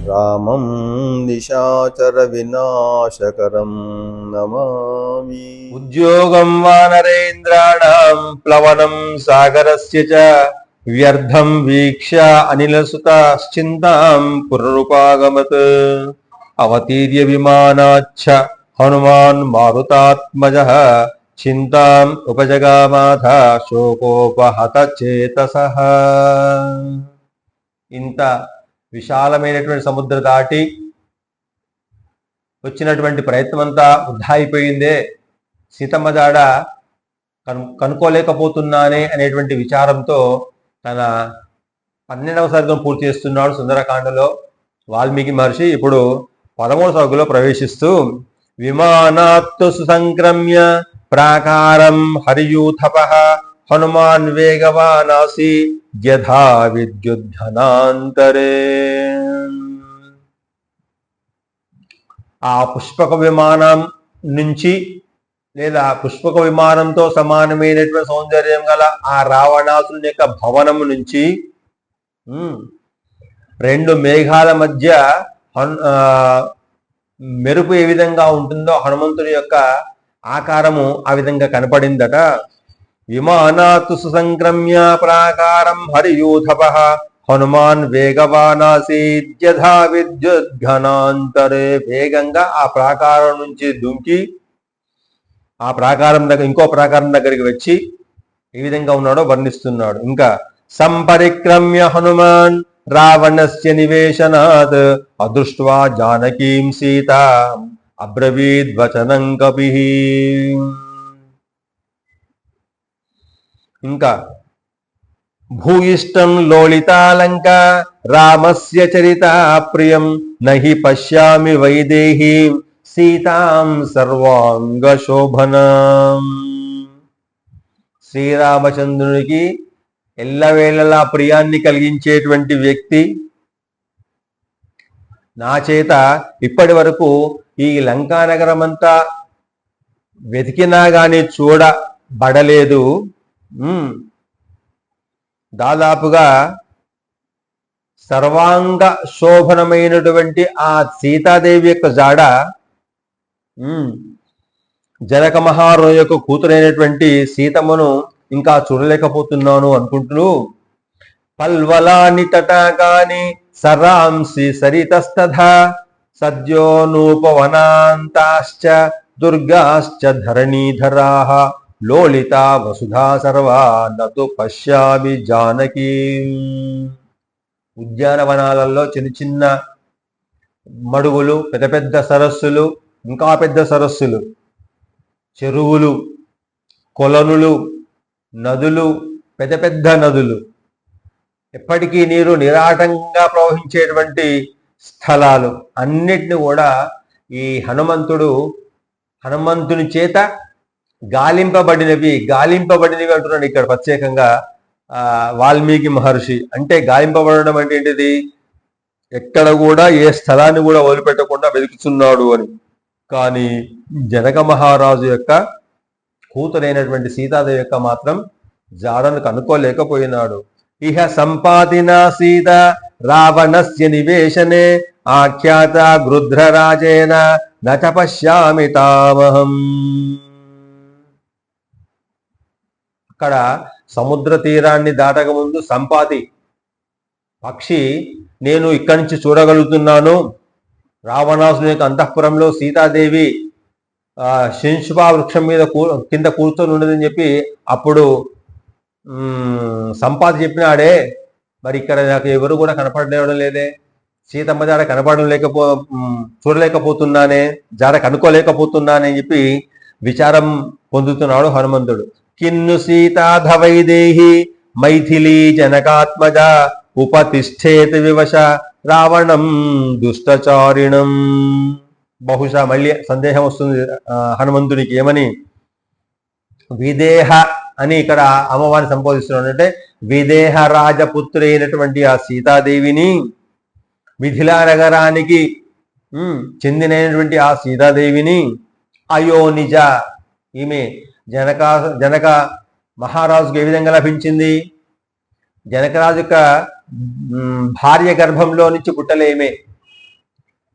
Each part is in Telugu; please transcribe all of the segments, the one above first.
రామం నిశాచర వినాశకరం నమామి. ఉద్యోగం వానరేంద్రాణం ప్లవనం సాగరస్య చ వ్యర్థం వీక్ష్య అనిలసుతాశ్చింతాం పునరుపాగమత్ అవతీర్య విమానాచ్చ హనుమాన్ మారుతాత్మజః చింతాం ఉపజగామాథ శోకోపహత చేతసః. ఇంత విశాలమైనటువంటి సముద్ర దాటి వచ్చినటువంటి ప్రయత్నం అంతా వృధా అయిపోయిందే, సీతమ్మ జాడ కనుక్కోలేకపోతున్నానే అనేటువంటి విచారంతో తన 12వ సర్గం పూర్తి చేస్తున్నాడు సుందరకాండలో వాల్మీకి మహర్షి. ఇప్పుడు 13వ సర్గలో ప్రవేశిస్తూ విమానాత్తు సుసంక్రమ్య ప్రాకారం హరియూథపః హనుమాన్ వేగవానాసి యథా విద్యుద్ధనాంతరే. ఆ పుష్పక విమానం నుంచి లేదా పుష్పక విమానంతో సమానమైనటువంటి సౌందర్యం గల ఆ రావణాసుని యొక్క భవనము నుంచి 2 మేఘాల మధ్య మెరుపు ఏ విధంగా ఉంటుందో హనుమంతుని యొక్క ఆకారము ఆ విధంగా కనపడిందట. విమానాతు సుసంక్రమ్య ప్రాకారం హరియూథపః హనుమాన్ వేగవానాసీత్ యథా విద్యుద్ఘనాంతరే. వేగంగా ఆ ప్రాకారం నుంచి దుంకి ఆ ప్రాకారం దగ్గర ఇంకో ప్రాకారం దగ్గరికి వచ్చి ఏ విధంగా ఉన్నాడో వర్ణిస్తున్నాడు. ఇంకా సంపరిక్రమ్య హనుమాన్ రావణస్య నివేశనాత్ అదృష్ట్వా జానకీం సీతా అబ్రవీద్ వచనం కపిః. ఇంకా భూయిష్టం లోలితాలంక రామస్య చరితా ప్రియం నహి పశ్యామి వైదేహీం సీతాం సర్వాంగ శోభనం. శ్రీరామచంద్రునికి ఎల్లవేళలా ప్రియాన్ని కలిగించేటువంటి వ్యక్తి నా చేత ఇప్పటి వరకు ఈ లంకానగరం అంతా వెతికినా గాని చూడబడలేదు. దాదాపుగా సర్వాంగ శోభనమైనటువంటి ఆ సీతాదేవి యొక్క జాడ జనక మహారాజు యొక్క కూతురైనటువంటి సీతమ్మను ఇంకా చూడలేకపోతున్నాను అనుకుంటూ పల్వలాని తటాకాని సరాంసి సరితస్తథా సద్యోనూపవనాంతాశ్చ దుర్గాశ్చ ధరణీధరాః లోలితా వసుధా సర్వా నతు పశ్యామి జానకీ. ఉద్యానవనాలలో చిన్న చిన్న మడుగులు, పెద్ద పెద్ద సరస్సులు, ఇంకా పెద్ద సరస్సులు, చెరువులు, కొలనులు, నదులు, పెద్ద పెద్ద నదులు, ఎప్పటికీ నీరు నిరాటంగా ప్రవహించేటువంటి స్థలాలు అన్నిటిని కూడా ఈ హనుమంతుని చేత గాలింపబడినవి అంటున్నాడు ఇక్కడ ప్రత్యేకంగా వాల్మీకి మహర్షి. అంటే గాలింపబడడం అంటే ఏంటిది? ఎక్కడ కూడా ఏ స్థలాన్ని కూడా వదిలిపెట్టకుండా వెతుకుతున్నాడు అని. కానీ జనక మహారాజు యొక్క కూతురైనటువంటి సీతాదేవి యొక్క మాత్రం జాడను కనుక్కోలేకపోయినాడు. ఇహ సంపాదినా సీత రావణస్య నివేశనే ఆఖ్యాత గృధ్రరాజేన నచ పశ్యామి తామహం. అక్కడ సముద్ర తీరాన్ని దాటక ముందు సంపాతి పక్షి నేను ఇక్కడి నుంచి చూడగలుగుతున్నాను, రావణాసుని యొక్క అంతఃపురంలో సీతాదేవి శంశుపా వృక్షం మీద కింద కూర్చొని ఉండదని చెప్పి అప్పుడు సంపాతి చెప్పినాడే. మరి ఇక్కడ నాకు ఎవరు కూడా కనపడడం లేదే, సీతమ్మ జాడ చూడలేకపోతున్నానే, జాడ కనుక్కోలేకపోతున్నానే అని చెప్పి విచారం పొందుతున్నాడు హనుమంతుడు. కిన్ను సీతాధవైదేహి మైథిలీ జనకాత్మజ ఉపతిష్ఠేతి వివశ రావణం దుష్టచారిణం. బహుశా మళ్ళీ సందేహం వస్తుంది హనుమంతునికి. ఏమని? విదేహ అని ఇక్కడ అమ్మవారిని సంబోధిస్తున్నాడు. అంటే విదేహ రాజపుత్రి అయినటువంటి ఆ సీతాదేవిని, మిథిలా నగరానికి చెందినటువంటి ఆ సీతాదేవిని అయోనిజ, ఈమె జనక మహారాజుకు ఏ విధంగా లభించింది? జనకరాజు యొక్క భార్య గర్భంలో నుంచి పుట్టలేమే.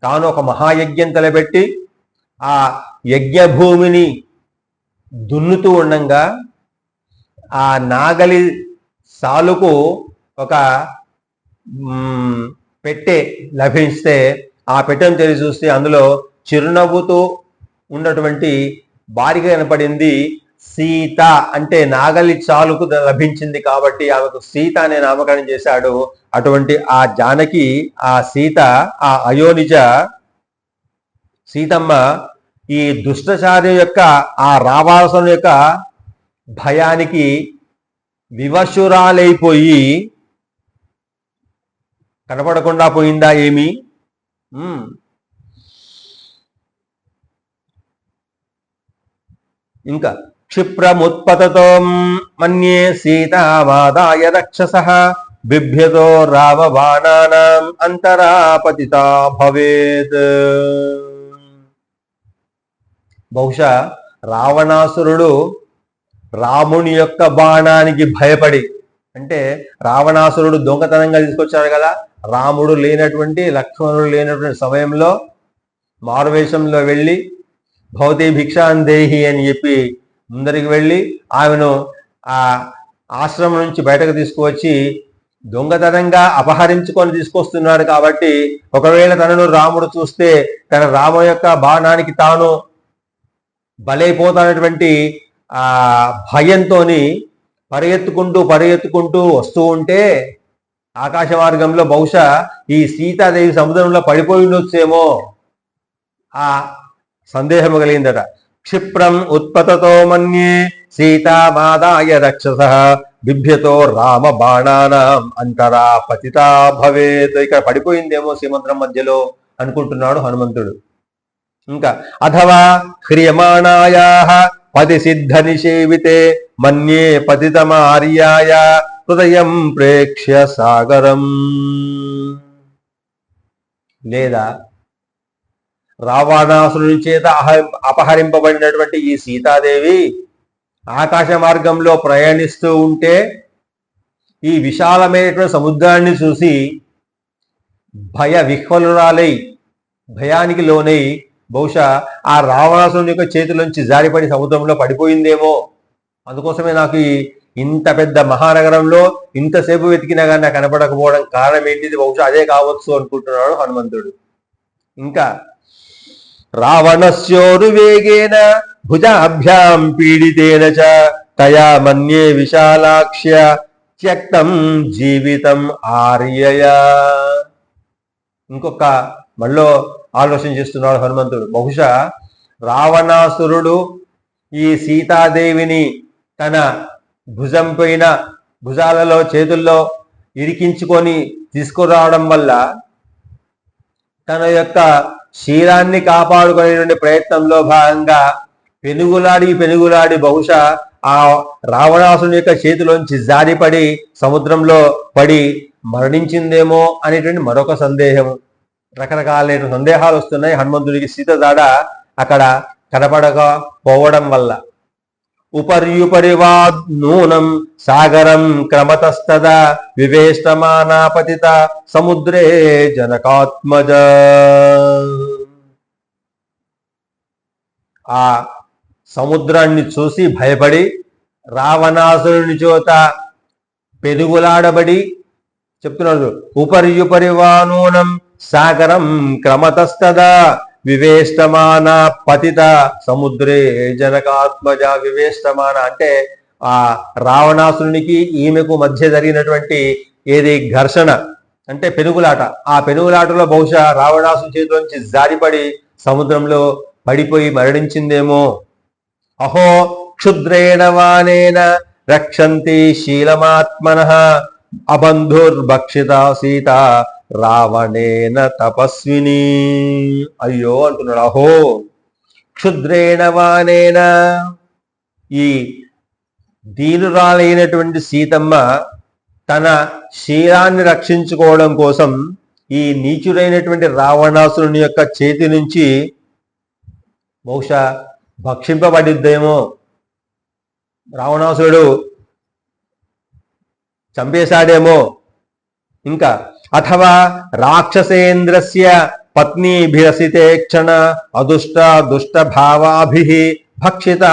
తాను ఒక మహాయజ్ఞం తలపెట్టి ఆ యజ్ఞ భూమిని దున్నుతూ ఉండంగా ఆ నాగలి సాలుకు ఒక పెట్టె లభిస్తే ఆ పెట్టెను తెరిచి చూస్తే అందులో చిరునవ్వుతూ ఉన్నటువంటి భార్య కనపడింది. సీత అంటే నాగలి చాలుకు లభించింది కాబట్టి ఆమెకు సీత అనే నామకరణం చేశాడు. అటువంటి ఆ జానకి, ఆ సీత, ఆ అయోనిజ సీతమ్మ ఈ దుష్టచార్య యొక్క ఆ రావాసన యొక్క భయానికి వివశురాలైపోయి కనపడకుండా పోయిందా ఏమి? ఇంకా క్షిప్రముత్పతతో మన్యే సీతామాదాయ రక్షసః బిభ్యతో రామబాణానాం అంతరాపతితా భవేత్. బహుశా రావణాసురుడు రాముని యొక్క బాణానికి భయపడి, అంటే రావణాసురుడు దొంగతనంగా తీసుకొచ్చాడు కదా, రాముడు లేనటువంటి, లక్ష్మణుడు లేనటువంటి సమయంలో మారువేషంలో వెళ్ళి భవతి భిక్షాందేహి అని చెప్పి ముందరికి వెళ్ళి ఆమెను ఆ ఆశ్రమం నుంచి బయటకు తీసుకువచ్చి దొంగతనంగా అపహరించుకొని తీసుకొస్తున్నాడు. కాబట్టి ఒకవేళ తనను రాముడు చూస్తే తన రాము యొక్క బాణానికి తాను బలైపోతానటువంటి ఆ భయంతో పరిగెత్తుకుంటూ వస్తూ ఉంటే ఆకాశ మార్గంలో బహుశా ఈ సీతాదేవి సముద్రంలో పడిపోయి ఉండొచ్చేమో ఆ సందేహము కలిగిందట. క్షిప్రం ఉత్పతతో మన్యే సీతామాదాయ రక్షసః బిభ్యతో రామ బాణానాం అంతరా పతితా భవేత్. ఇక్కడ పడిపోయిందేమో సముద్రం మధ్యలో అనుకుంటున్నాడు హనుమంతుడు. ఇంకా అథవా హ్రియమాణాయాః పతి సిద్ధ నిషేవితే మన్యే పతితమార్యాయ హృదయం ప్రేక్ష్య సాగరం. లేదా రావణాసురుని చేత అపహరింపబడినటువంటి ఈ సీతాదేవి ఆకాశ మార్గంలో ప్రయాణిస్తూ ఉంటే ఈ విశాలమైనటువంటి సముద్రాన్ని చూసి భయ విహ్వలురాలై, భయానికి లోనై బహుశా ఆ రావణాసురుని యొక్క చేతిలోంచి జారిపడి సముద్రంలో పడిపోయిందేమో. అందుకోసమే నాకు ఇంత పెద్ద మహానగరంలో ఇంతసేపు వెతికినా కానీ నాకు కనపడకపోవడం కారణం ఏంటిది? బహుశా అదే కావచ్చు అనుకుంటున్నాడు హనుమంతుడు. ఇంకా రావణస్యోరు వేగేన భుజాభ్యాం పీడితేన చ తయా మన్యే విశాలాక్ష్య త్యక్తం జీవితం ఆర్యయా. ఇంకొక మళ్ళీ ఆలోచన చేస్తున్నాడు హనుమంతుడు. బహుశా రావణాసురుడు ఈ సీతాదేవిని తన భుజం పైన, భుజాలలో, చేతుల్లో ఇరికించుకొని తీసుకురావడం వల్ల తన యొక్క శీలాన్ని కాపాడుకునేటువంటి ప్రయత్నంలో భాగంగా పెనుగులాడి బహుశా ఆ రావణాసుని యొక్క చేతిలోంచి జారిపడి సముద్రంలో పడి మరణించిందేమో అనేటువంటి మరొక సందేహం. రకరకాలైన సందేహాలు వస్తున్నాయి హనుమంతుడికి సీత జాడ అక్కడ కనపడకపోవడం వల్ల. ఉపర్యుపరివా నూనం సాగరం క్రమతస్తదా వివేష్టమానా పతిత సముద్రే జనకాత్మజ. ఆ సముద్రాన్ని చూసి భయపడి రావణాసురుని చేత పెనుగులాడబడి చెప్తున్నాడు. ఉపర్యుపరివానూనం సాగరం క్రమతస్తదా వివేష్టమాన పతిత సముద్రే జనకాత్మజ. వివేష్టమాన అంటే ఆ రావణాసురునికి ఈమెకు మధ్య జరిగినటువంటి ఏది ఘర్షణ అంటే పెనుగులాట. ఆ పెనుగులాటలో బహుశా రావణాసుని చేతిలోంచి జారిపడి సముద్రంలో పడిపోయి మరణించిందేమో. అహో క్షుద్రేణ వానేన రక్షంతి శీలమాత్మనః అబంధుర్భక్షిత సీత రావణేన తపస్విని. అయ్యో అంటున్నాడు. అహో క్షుద్రేణ వానేన, ఈ దీనురాలైనటువంటి సీతమ్మ తన శీలాన్ని రక్షించుకోవడం కోసం ఈ నీచుడైనటువంటి రావణాసురుని యొక్క చేతి నుంచి బహుశా భక్షింపబడిద్దేమో. రావణాసురుడు చంపేశాడేమో. ఇంకా అథవా రాక్షసేంద్రస్య పత్నీభిరసితే క్షణ అదుష్ట దుష్ట భావాభిః భక్షిత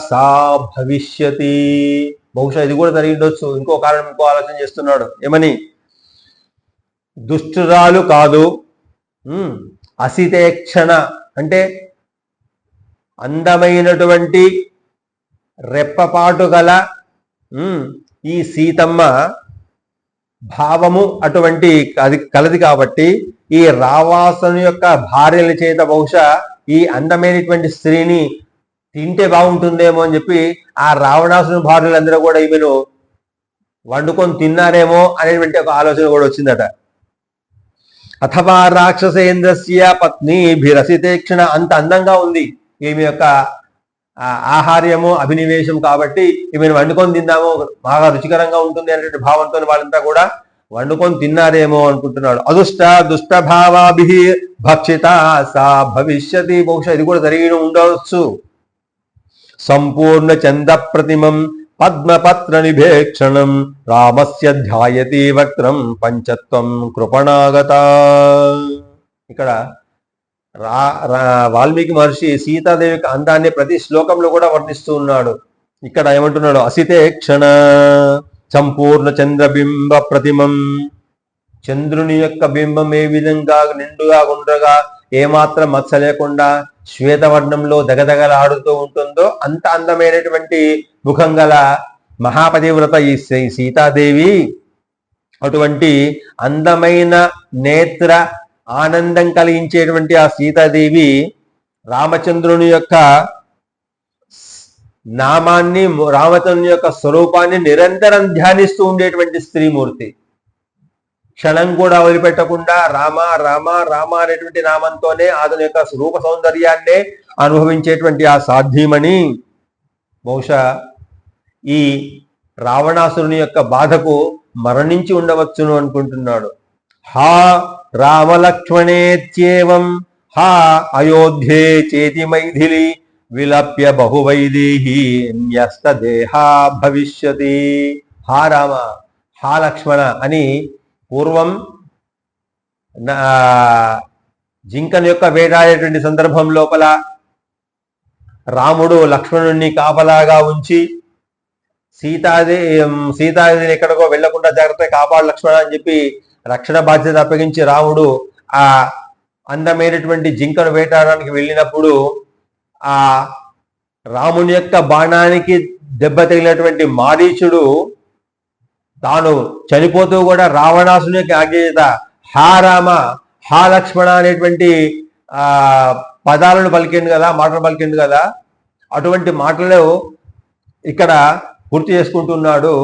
సా భవిష్యతి. బహుశా ఇది కూడా జరిగి ఉండొచ్చు. ఇంకో కారణం, ఇంకో ఆలోచన చేస్తున్నాడు. ఏమని? దుష్టురాలు కాదు, అసితేక్షణ అంటే అందమైనటువంటి రెప్పపాటు గల ఈ సీతమ్మ భావము అటువంటి అది కలది కాబట్టి ఈ రావాసుని యొక్క భార్యల చేత బహుశా ఈ అందమైనటువంటి స్త్రీని తింటే బాగుంటుందేమో అని చెప్పి ఆ రావణాసుని భార్యలందరూ కూడా ఈమెను వండుకొని తిన్నారేమో అనేటువంటి ఒక ఆలోచన కూడా వచ్చిందట. అథవా రాక్షసేంద్రస్య పత్నీభిరసితేక్షణ, అంత అందంగా ఉంది ఈమె యొక్క ఆహార్యము అభినివేశం కాబట్టి ఈమెను వండుకొని తిందాము, బాగా రుచికరంగా ఉంటుంది అనేటువంటి భావంతో వాళ్ళంతా కూడా వండుకొని తిన్నారేమో అనుకుంటున్నాడు. అదుష్ట దుష్ట భావాభిః భక్షిత సా భవిష్యతి, బహుశా ఇది కూడా జరిగి ఉండవచ్చు. సంపూర్ణ చంద ప్రతిమం పద్మపత్ర నిభేక్షణం రామస్య ధ్యాయతి వక్త్రం పంచత్వం కృపణాగత. ఇక్కడ వాల్మీకి మహర్షి సీతాదేవి యొక్క అందాన్ని ప్రతి శ్లోకంలో కూడా వర్ణిస్తూ ఉన్నాడు. ఇక్కడ ఏమంటున్నాడు? అసితే క్షణ సంపూర్ణ చంద్రబింబ ప్రతిమం, చంద్రుని యొక్క బింబం ఏ విధంగా నిండుగా ఉండగా ఏమాత్రం మచ్చ లేకుండా శ్వేతవర్ణంలో దగదగలాడుతూ ఉంటుందో అంత అందమైనటువంటి ముఖం గల మహాపతివ్రత ఈ సీతాదేవి. అటువంటి అందమైన నేత్ర ఆనందం కలిగించేటువంటి ఆ సీతాదేవి రామచంద్రుని యొక్క నామాన్ని, రామచంద్రుని యొక్క స్వరూపాన్ని నిరంతరం ధ్యానిస్తూ ఉండేటువంటి స్త్రీమూర్తి. క్షణం కూడా వదిలిపెట్టకుండా రామ రామ రామ అనేటువంటి నామంతోనే అతని యొక్క రూప సౌందర్యాన్నే అనుభవించేటువంటి ఆ సాధ్యమని బహుశా ఈ రావణాసురుని యొక్క బాధకు మరణించి ఉండవచ్చును అనుకుంటున్నాడు. హా రామలక్ష్మణేత్యేవం హా అయోధ్యే చేతి మైథిలి విలప్య బహువైదేహి న్యస్త దేహా భవిష్యతి. హా రామ, హా లక్ష్మణ అని పూర్వం జింకను యొక్క వేటాడేటువంటి సందర్భం లోపల రాముడు లక్ష్మణుణ్ణి కాపలాగా ఉంచి సీతాదేవిని ఎక్కడికో వెళ్లకుండా జాగ్రత్తగా కాపాడు లక్ష్మణ అని చెప్పి రక్షణ బాధ్యత అప్పగించి రాముడు ఆ అందమైనటువంటి జింకను వేటాడడానికి వెళ్ళినప్పుడు ఆ రాముని యొక్క బాణానికి దెబ్బ తగిలినటువంటి మారీచుడు తాను చనిపోతూ కూడా రావణాసుని యొక్క ఆజ్ఞ హా రామ హా లక్ష్మణ అనేటువంటి పదాలను పలికిండు కదా, మాటలు పలికిండు కదా. అటువంటి మాటలు ఇక్కడ గుర్తు చేసుకుంటున్నాడు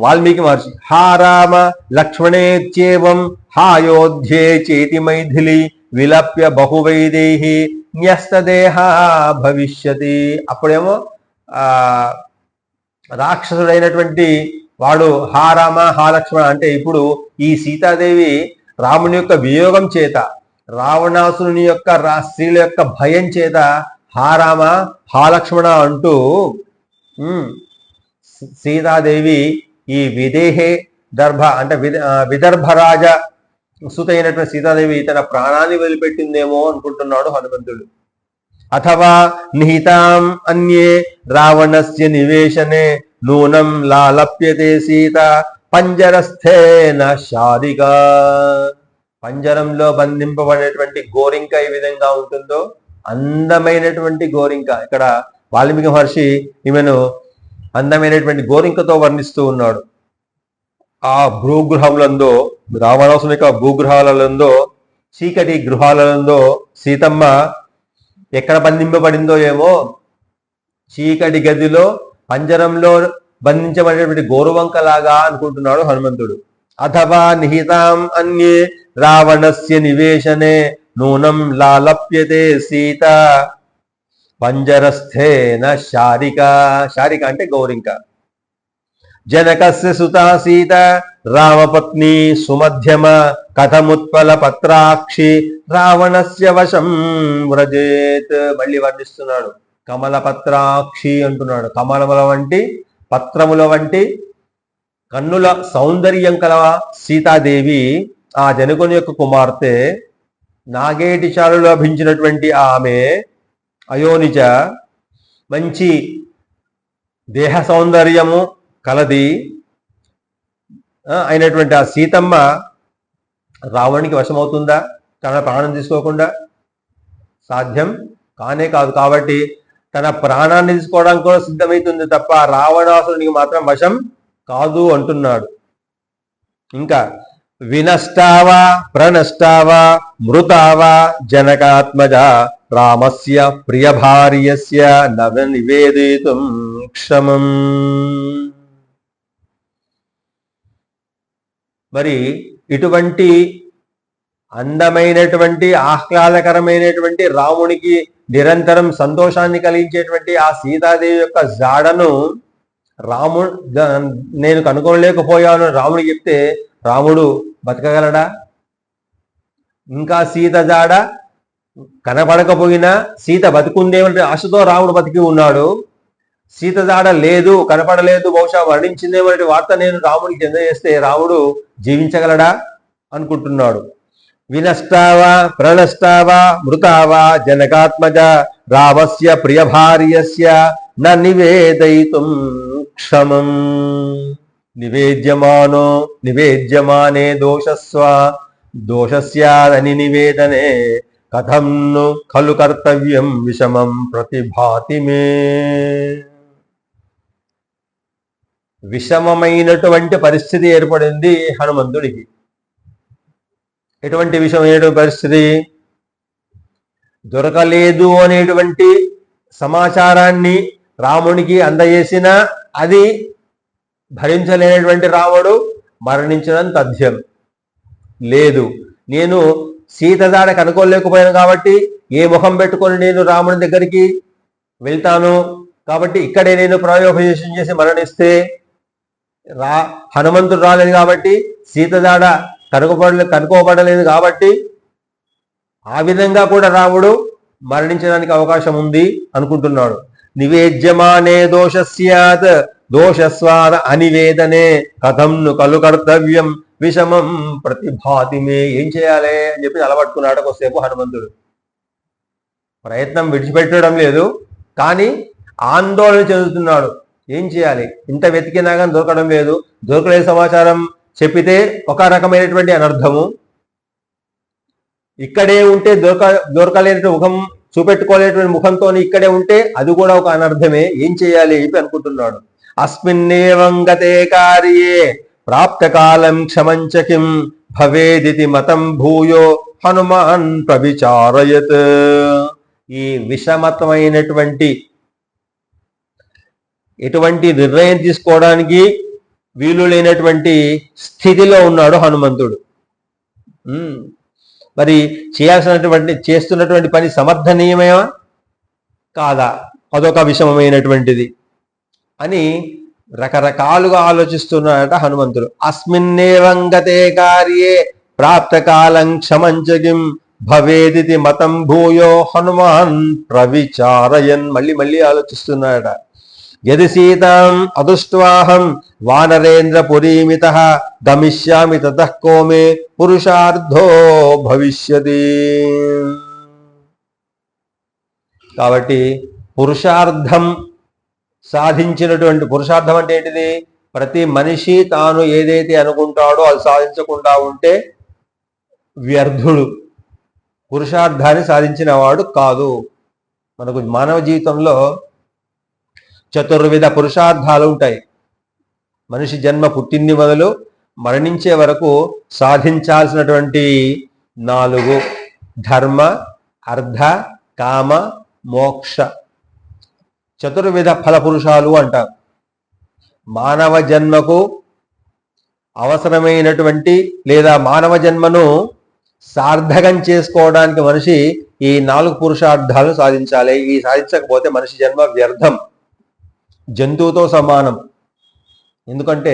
వాల్మీకి మహర్షి. హా రామ లక్ష్మణేత్యేవం హా అయోధ్యే చేతి మైథిలి విలప్య బహువైదేహి న్యస్తదేహ భవిష్యతి. అప్పుడేమో రాక్షసుడైనటువంటి వాడు హా రామ హా లక్ష్మణ అంటే ఇప్పుడు ఈ సీతాదేవి రాముని యొక్క వియోగం చేత, రావణాసురుని యొక్క స్త్రీల యొక్క భయం చేత హా రామ హా లక్ష్మణ అంటూ సీతాదేవి ఈ విదేహే దర్భ అంటే విదర్భరాజ సుత అయినటువంటి సీతాదేవి తన ప్రాణాన్ని వదిలిపెట్టిందేమో అనుకుంటున్నాడు హనుమంతుడు. అథవా నిహితాం అన్యే రావణస్య నివేశనే నూనం లాలప్యతే సీత పంజరస్థేన శారిక. పంజరంలో బంధింపబడేటువంటి గోరింక ఏ విధంగా ఉంటుందో అందమైనటువంటి గోరింక. ఇక్కడ వాల్మీకి మహర్షి ఈమెను అందమైనటువంటి గోరింకతో వర్ణిస్తూ ఉన్నాడు. ఆ భూగృహములందో, రావణాసుని యొక్క భూగృహాలలో, చీకటి గృహాలలో సీతమ్మ ఎక్కడ బంధింపబడిందో ఏమో, చీకటి గదిలో పంజరంలో బంధించబడినటువంటి గోరువంకలాగా అనుకుంటున్నాడు హనుమంతుడు. అథవా నిహితాం అన్యే రావణస్య నివేశనే నూనం లాలప్యతే సీత పంజరస్థేన శారిక. శారిక అంటే గౌరింక. జనకస్య సుతా సీత రామపత్ని సుమధ్యమ కథముత్పల పత్రాక్షి రావణస్య వశం వ్రజేత్. మళ్ళీ వర్ణిస్తున్నాడు. కమల పత్రాక్షి అంటున్నాడు. కమలముల వంటి, పత్రముల వంటి కన్నుల సౌందర్యం కల సీతాదేవి ఆ జనకుని యొక్క కుమార్తె నాగేటి చాలు లభించినటువంటి ఆమె అయోనిజ మంచి దేహ సౌందర్యము కలది అయినటువంటి ఆ సీతమ్మ రావణునికి వశమవుతుందా తన ప్రాణం తీసుకోకుండా? సాధ్యం కానే కాదు. కాబట్టి తన ప్రాణాన్ని తీసుకోవడానికి కూడా సిద్ధమవుతుంది తప్ప రావణాసురునికి మాత్రం వశం కాదు అంటున్నాడు. ఇంకా వినష్టావా ప్రణష్టావా మృతావా జనకాత్మజ రామస్య ప్రియభార్యస్య నవ నివేదితుం క్షమం. మరి ఇటువంటి అందమైనటువంటి ఆహ్లాదకరమైనటువంటి రామునికి నిరంతరం సంతోషాన్ని కలిగించేటువంటి ఆ సీతాదేవి యొక్క జాడను నేను కనుగొనలేకపోయాను రాముడికి చెప్తే రాముడు బతకగలడా? ఇంకా సీత జాడ కనపడకపోయినా సీత బతుకుందేమంటే ఆశతో రాముడు బతికి ఉన్నాడు. సీత జాడ లేదు, కనపడలేదు, బహుశా వర్ణించిందేమంటే వార్త నేను రాముడికి అందజేస్తే రాముడు జీవించగలడా అనుకుంటున్నాడు. వినష్టావా ప్రణష్టావా మృతావా జనకాత్మజ రామస్య ప్రియభార్యస్య న నివేదయితుం క్షమం. నివేద్యమానే దోషస్యాదని నివేదనే కథం ను ఖలు కర్తవ్యం విషమం ప్రతిభాతి మే. విషమమైనటువంటి పరిస్థితి ఏర్పడింది హనుమంతుడికి. ఎటువంటి విషమైనటువంటి పరిస్థితి? దొరకలేదు అనేటువంటి సమాచారాన్ని రామునికి అందజేసిన అది భరించలేనటువంటి రాముడు మరణించడం తథ్యం. లేదు, నేను సీత దాడ కనుక్కోలేకపోయాను కాబట్టి ఏ ముఖం పెట్టుకొని నేను రాముని దగ్గరికి వెళ్తాను, కాబట్టి ఇక్కడే నేను ప్రయోగం చేసి మరణిస్తే హనుమంతుడు రాలేదు కాబట్టి సీత దాడ కనుక్కోబడలేదు కాబట్టి ఆ విధంగా కూడా రాముడు మరణించడానికి అవకాశం ఉంది అనుకుంటున్నాడు. నివేద్యమానే దోషస్యాత్ దోషస్వాద అనివేదనే కథం ను కలు కర్తవ్యం విషమం ప్రతిభాతిమే. ఏం చేయాలి అని చెప్పి అలవట్టుకున్నాడు కొద్దిసేపు హనుమంతుడు. ప్రయత్నం విడిచిపెట్టడం లేదు, కానీ ఆందోళన చెందుతున్నాడు. ఏం చేయాలి? ఇంత వెతికినా కానీ దొరకడం లేదు. దొరకలేని సమాచారం చెప్పితే ఒక రకమైనటువంటి అనర్థము, ఇక్కడే ఉంటే దొరకలేనటువంటి ముఖం చూపెట్టుకోలేటువంటి ముఖంతో ఇక్కడే ఉంటే అది కూడా ఒక అనర్థమే. ఏం చేయాలి చెప్పి అనుకుంటున్నాడు. అస్మిన్నేవం గతే కార్యే ప్రాప్త కాలం క్షమంచ కిం భవేదితి మతం భూయో హనుమాన్ ప్రవిచారయత్. ఈ విషమతమైనటువంటి ఎటువంటి నిర్ణయం తీసుకోవడానికి వీలు లేనటువంటి స్థితిలో ఉన్నాడు హనుమంతుడు. మరి చేస్తున్నటువంటి పని సమర్థనీయమేమా కాదా, అదొక విషమమైనటువంటిది అని రకరకాలుగా ఆలోచిస్తున్నాడట హనుమంతుడు. అస్మిన్నేవంగతే కార్యే ప్రాప్త కాలం క్షమంచగిం భవేదితి మతం భూయో హనుమాన్ ప్రవిచారయన్. మళ్ళీ ఆలోచిస్తున్నాడట. యది సీతాం అదుష్ట్వాహం వానరేంద్ర పురీమితః గమిష్యామి తతః కోమే పురుషార్థో భవిష్యతి. కాబట్టి పురుషార్థం సాధించినటువంటి, పురుషార్థం అంటే ఏంటిది? ప్రతి మనిషి తాను ఏదైతే అనుకుంటాడో అది సాధించకుండా ఉంటే వ్యర్థుడు, పురుషార్థాన్ని సాధించిన వాడు కాదు. మనకు మానవ జీవితంలో చతుర్విధ పురుషార్థాలు ఉంటాయి. మనిషి జన్మ పుట్టింది మొదలు మరణించే వరకు సాధించాల్సినటువంటి 4: ధర్మ, అర్థ, కామ, మోక్ష చతుర్విధ ఫల పురుషాలు అంటారు. మానవ జన్మకు అవసరమైనటువంటి లేదా మానవ జన్మను సార్థకం చేసుకోవడానికి మనిషి ఈ 4 పురుషార్థాలను సాధించాలి. ఈ సాధించకపోతే మనిషి జన్మ వ్యర్థం, జంతువుతో సమానం. ఎందుకంటే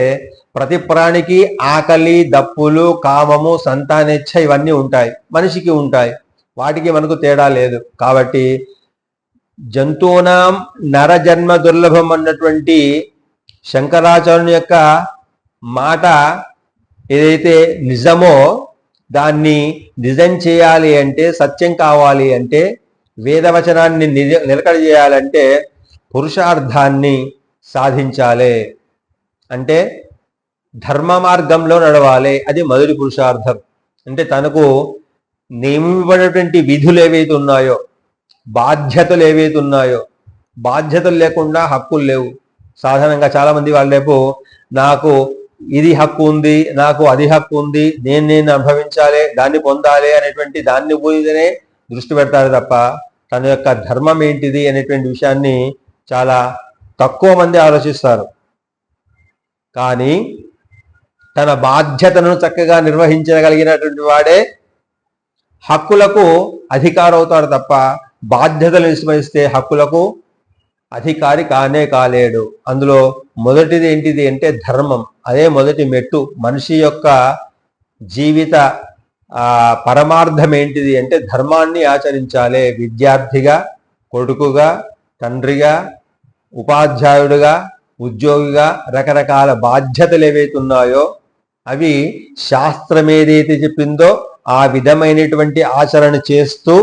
ప్రతి ప్రాణికి ఆకలి, దప్పులు, కామము, సంతానేచ్ఛ ఇవన్నీ ఉంటాయి, మనిషికి ఉంటాయి. వాటికి మనకు తేడా లేదు. కాబట్టి జంతువునాం నరజన్మ దుర్లభం అన్నటువంటి శంకరాచార్యుని యొక్క మాట ఏదైతే నిజమో దాన్ని నిజం చేయాలి అంటే, సత్యం కావాలి అంటే, వేదవచనాన్ని నిలకడ చేయాలంటే పురుషార్థాన్ని సాధించాలి. అంటే ధర్మ మార్గంలో నడవాలి. అది మొదటి పురుషార్థం. అంటే తనకు నియమింపబడినటువంటి విధులు ఏవైతే ఉన్నాయో, బాధ్యతలు ఏవైతే ఉన్నాయో, బాధ్యతలు లేకుండా హక్కులు లేవు. సాధారణంగా చాలామంది వాళ్ళ రేపు నాకు ఇది హక్కు ఉంది, నాకు అది హక్కు ఉంది, నేను అనుభవించాలి, దాన్ని పొందాలి అనేటువంటి దాన్ని పోయినే దృష్టి పెడతారు తప్ప తన యొక్క ధర్మం ఏంటిది అనేటువంటి విషయాన్ని చాలా తక్కువ మంది ఆలోచిస్తారు. కానీ తన బాధ్యతను చక్కగా నిర్వహించగలిగినటువంటి వాడే హక్కులకు అధికారం అవుతాడు తప్ప బాధ్యతలు విస్మరిస్తే హక్కులకు అధికారి కానే కాలేడు. అందులో మొదటిది ఏంటిది అంటే ధర్మం. అదే మొదటి మెట్టు. మనిషి యొక్క జీవిత పరమార్థం ఏంటిది అంటే ధర్మాన్ని ఆచరించాలి. విద్యార్థిగా, కొడుకుగా, తండ్రిగా, ఉపాధ్యాయుడిగా, ఉద్యోగిగా రకరకాల బాధ్యతలు ఏవైతే ఉన్నాయో అవి శాస్త్రం ఏదైతే చెప్పిందో ఆ విధమైనటువంటి ఆచరణ చేస్తూ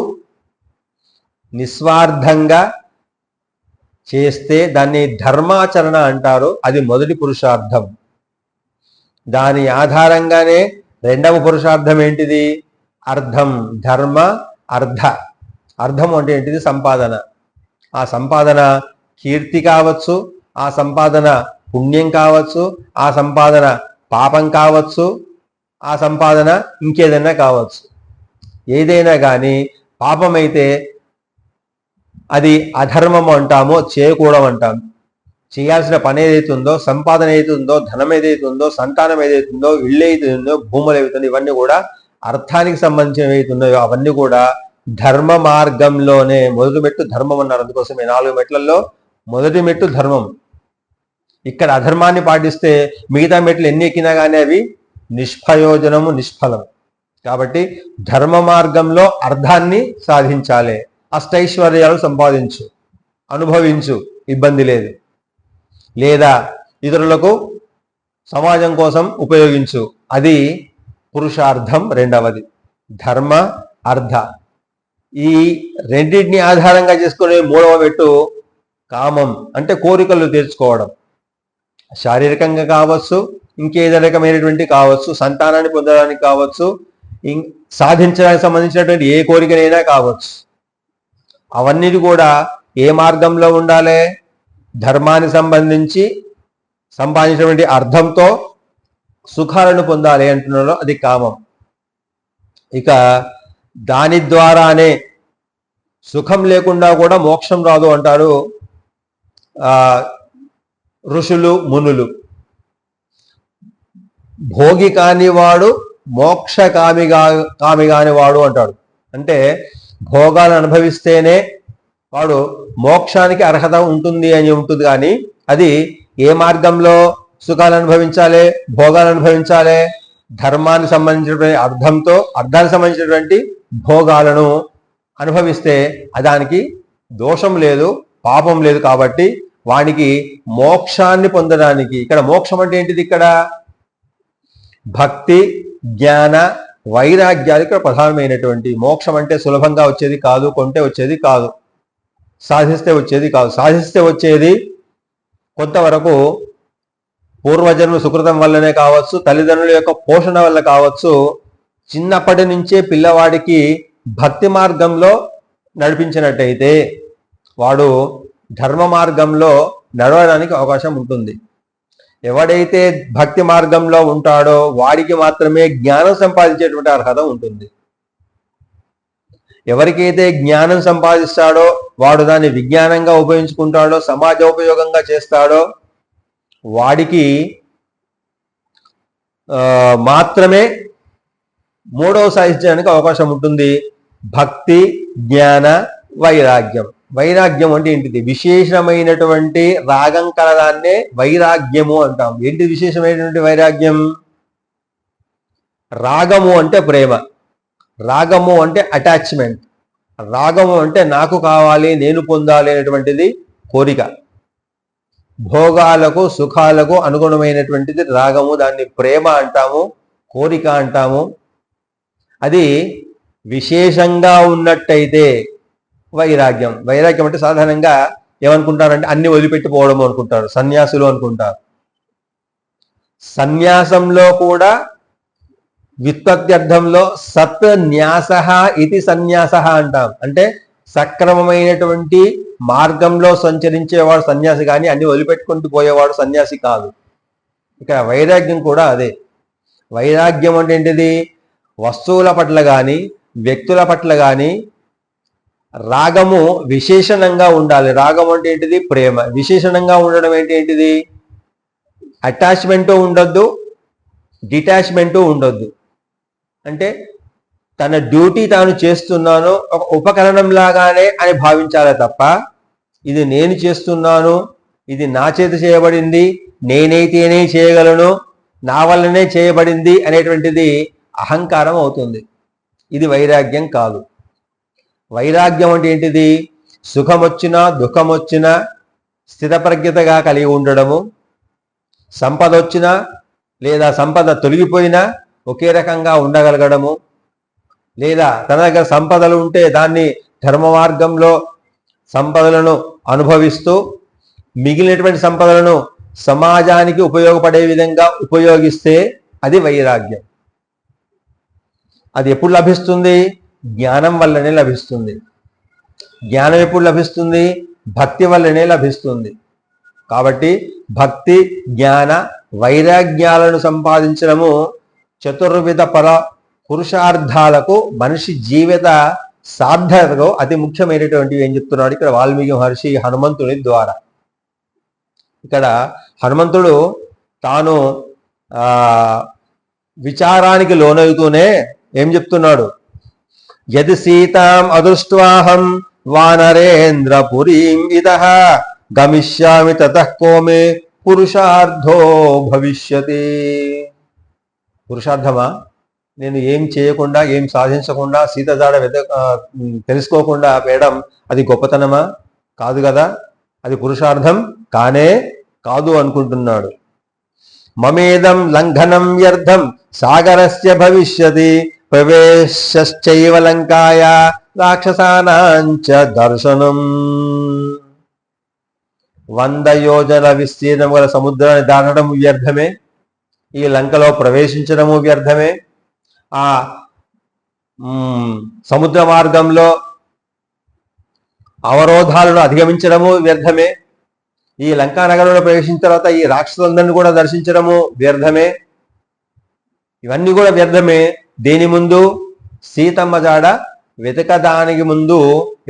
నిస్వార్థంగా చేస్తే దాన్ని ధర్మాచరణ అంటారు. అది మొదటి పురుషార్థం. దాని ఆధారంగానే రెండవ పురుషార్థం ఏంటిది? అర్థం. ధర్మ అర్థ. అర్థం అంటే ఏంటిది? సంపాదన. ఆ సంపాదన కీర్తి కావచ్చు, ఆ సంపాదన పుణ్యం కావచ్చు, ఆ సంపాదన పాపం కావచ్చు, ఆ సంపాదన ఇంకేదైనా కావచ్చు. ఏదైనా కానీ పాపమైతే అది అధర్మం అంటామో, చేయకూడదు అంటాం. చేయాల్సిన పని ఏదైతే ఉందో, సంపాదన ఏదైతే ఉందో, ధనం ఏదైతే ఉందో, సంతానం ఏదైతే ఉందో, ఇళ్ళు ఏదైతే ఉందో, భూములు ఏవైతుందో, ఇవన్నీ కూడా అర్థానికి సంబంధించినవి ఏవైతే ఉన్నాయో అవన్నీ కూడా ధర్మ మార్గంలోనే. మొదటి మెట్టు ధర్మం అన్నారు. అందుకోసమే 4 మెట్లలో మొదటి మెట్టు ధర్మం. ఇక్కడ అధర్మాన్ని పాటిస్తే మిగతా మెట్లు ఎన్ని ఎక్కినా కానీ అవి నిష్ప్రయోజనము, నిష్ఫలం. కాబట్టి ధర్మ మార్గంలో అర్థాన్ని సాధించాలి. అష్టైశ్వర్యాలు సంపాదించు, అనుభవించు, ఇబ్బంది లేదు. లేదా ఇతరులకు సమాజం కోసం ఉపయోగించు. అది పురుషార్థం రెండవది. ధర్మ అర్థ. ఈ రెండింటిని ఆధారంగా చేసుకునే మూడవ మెట్టు కామం. అంటే కోరికలు తీర్చుకోవడం. శారీరకంగా కావచ్చు, ఇంకేదో రకమైనటువంటి కావచ్చు, సంతానాన్ని పొందడానికి కావచ్చు, సాధించడానికి సంబంధించినటువంటి ఏ కోరికనైనా కావచ్చు. అవన్నీ కూడా ఏ మార్గంలో ఉండాలి? ధర్మానికి సంబంధించి సంపాదించినటువంటి అర్థంతో సుఖాలను పొందాలి అంటున్నారో అది కామం. ఇక దాని ద్వారానే సుఖం లేకుండా కూడా మోక్షం రాదు అంటారు ఋషులు, మునులు. భోగి కానివాడు మోక్ష కామి కానివాడు అంటాడు. అంటే భోగాలను అనుభవిస్తేనే వాడు మోక్షానికి అర్హత ఉంటుంది అని ఉంటుంది. కానీ అది ఏ మార్గంలో సుఖాలు అనుభవించాలి, భోగాలు అనుభవించాలి? ధర్మానికి సంబంధించినటువంటి అర్థంతో, అర్థానికి సంబంధించినటువంటి భోగాలను అనుభవిస్తే దానికి దోషం లేదు, పాపం లేదు. కాబట్టి వానికి మోక్షాన్ని పొందడానికి, ఇక్కడ మోక్షం అంటే ఏంటిది? ఇక్కడ భక్తి, జ్ఞాన, వైరాగ్యాలు ఇక్కడ ప్రధానమైనటువంటి. మోక్షం అంటే సులభంగా వచ్చేది కాదు, కొంటే వచ్చేది కాదు, సాధిస్తే వచ్చేది కాదు. సాధిస్తే వచ్చేది కొంతవరకు పూర్వజన్మ సుకృతం వల్లనే కావచ్చు, తల్లిదండ్రుల యొక్క పోషణ వల్ల కావచ్చు. చిన్నప్పటి నుంచే పిల్లవాడికి భక్తి మార్గంలో నడిపించినట్టయితే వాడు ధర్మ మార్గంలో నడవడానికి అవకాశం ఉంటుంది. ఎవడైతే భక్తి మార్గంలో ఉంటాడో వాడికి మాత్రమే జ్ఞానం సంపాదించేటువంటి అర్హత ఉంటుంది. ఎవరికైతే జ్ఞానం సంపాదిస్తాడో, వాడు దాన్ని విజ్ఞానంగా ఉపయోగించుకుంటాడో, సమాజోపయోగంగా చేస్తాడో వాడికి మాత్రమే మూడవ సాధించడానికి అవకాశం ఉంటుంది. భక్తి, జ్ఞాన, వైరాగ్యం. వైరాగ్యం అంటే ఏంటిది? విశేషమైనటువంటి రాగం కలదాన్నే వైరాగ్యము అంటాం. ఏంటి విశేషమైనటువంటి వైరాగ్యం? రాగము అంటే ప్రేమ, రాగము అంటే అటాచ్మెంట్, రాగము అంటే నాకు కావాలి, నేను పొందాలి అనేటువంటిది కోరిక. భోగాలకు, సుఖాలకు అనుగుణమైనటువంటిది రాగము. దాన్ని ప్రేమ అంటాము, కోరిక అంటాము. అది విశేషంగా ఉన్నట్టయితే వైరాగ్యం. వైరాగ్యం అంటే సాధారణంగా ఏమనుకుంటారంటే అన్ని వదిలిపెట్టిపోవడం అనుకుంటారు, సన్యాసులు అనుకుంటారు. సన్యాసంలో కూడా వ్యుత్పత్తి అర్థంలో సత్ న్యాస ఇది సన్యాస అంటాం. అంటే సక్రమమైనటువంటి మార్గంలో సంచరించేవాడు సన్యాసి, కానీ అన్ని వదిలిపెట్టుకుంటూ పోయేవాడు సన్యాసి కాదు. ఇక్కడ వైరాగ్యం కూడా అదే. వైరాగ్యం అంటే ఏంటిది? వస్తువుల పట్ల కానీ వ్యక్తుల పట్ల కానీ రాగము విశేషణంగా ఉండాలి. రాగం అంటే ఏంటిది? ప్రేమ. విశేషణంగా ఉండడం ఏంటిది? అటాచ్మెంటు ఉండొద్దు, డిటాచ్మెంటు ఉండొద్దు. అంటే తన డ్యూటీ తాను చేస్తున్నాను ఒక ఉపకరణం లాగానే అని భావించాలే తప్ప ఇది నేను చేస్తున్నాను, ఇది నా చేత చేయబడింది, నేనైతేనే చేయగలను, నా వల్లనే చేయబడింది అనేటువంటిది అహంకారం అవుతుంది. ఇది వైరాగ్యం కాదు. వైరాగ్యం అంటే ఏంటిది? సుఖం వచ్చినా దుఃఖం వచ్చినా స్థితప్రజ్ఞతగా కలిగి ఉండడము, సంపద వచ్చినా లేదా సంపద తొలగిపోయినా ఒకే రకంగా ఉండగలగడము, లేదా తన దగ్గర సంపదలు ఉంటే దాన్ని ధర్మ మార్గంలో సంపదలను అనుభవిస్తూ మిగిలినటువంటి సంపదలను సమాజానికి ఉపయోగపడే విధంగా ఉపయోగిస్తే అది వైరాగ్యం. అది ఎప్పుడు లభిస్తుంది? జ్ఞానం వల్లనే లభిస్తుంది. జ్ఞానం ఎప్పుడు లభిస్తుంది? భక్తి వల్లనే లభిస్తుంది. కాబట్టి భక్తి, జ్ఞాన, వైరాగ్యాలను సంపాదించడము చతుర్విధ పురుషార్థాలకు మనిషి జీవిత సార్థకతకు అతి ముఖ్యమైనటువంటివి ఏం చెప్తున్నాడు ఇక్కడ వాల్మీకి మహర్షి హనుమంతుని ద్వారా. ఇక్కడ హనుమంతుడు తాను విచారానికి లోనవుతూనే ఏం చెప్తున్నాడు? యది సీతాం అదృష్ట్వాహం వానరేంద్రపురీం ఇతః గమిష్యామి తతః కోమే పురుషార్థో భవిష్యతి. పురుషార్థమా? నేను ఏం చేయకుండా, ఏం సాధించకుండా, సీత జాడ తెలుసుకోకుండా వేయడం అది గొప్పతనమా? కాదు కదా. అది పురుషార్థం కానే కాదు అనుకుంటున్నాడు. మమేదం లంఘనం వ్యర్థం సాగరస్య భవిష్యతి ప్రవేశశ్చైవ లంకాయ రాక్షసానాంచ దర్శనం. 100 యోజన విస్తీర్ణం గల సముద్రాన్ని దాటడం వ్యర్థమే, ఈ లంకలో ప్రవేశించడము వ్యర్థమే, ఆ సముద్ర మార్గంలో అవరోధాలను అధిగమించడము వ్యర్థమే, ఈ లంకా నగరంలో ప్రవేశించిన తర్వాత ఈ రాక్షసులందరినీ కూడా దర్శించడము వ్యర్థమే. ఇవన్నీ కూడా వ్యర్థమే. దేని ముందు? సీతమ్మ జాడ వెతకదానికి ముందు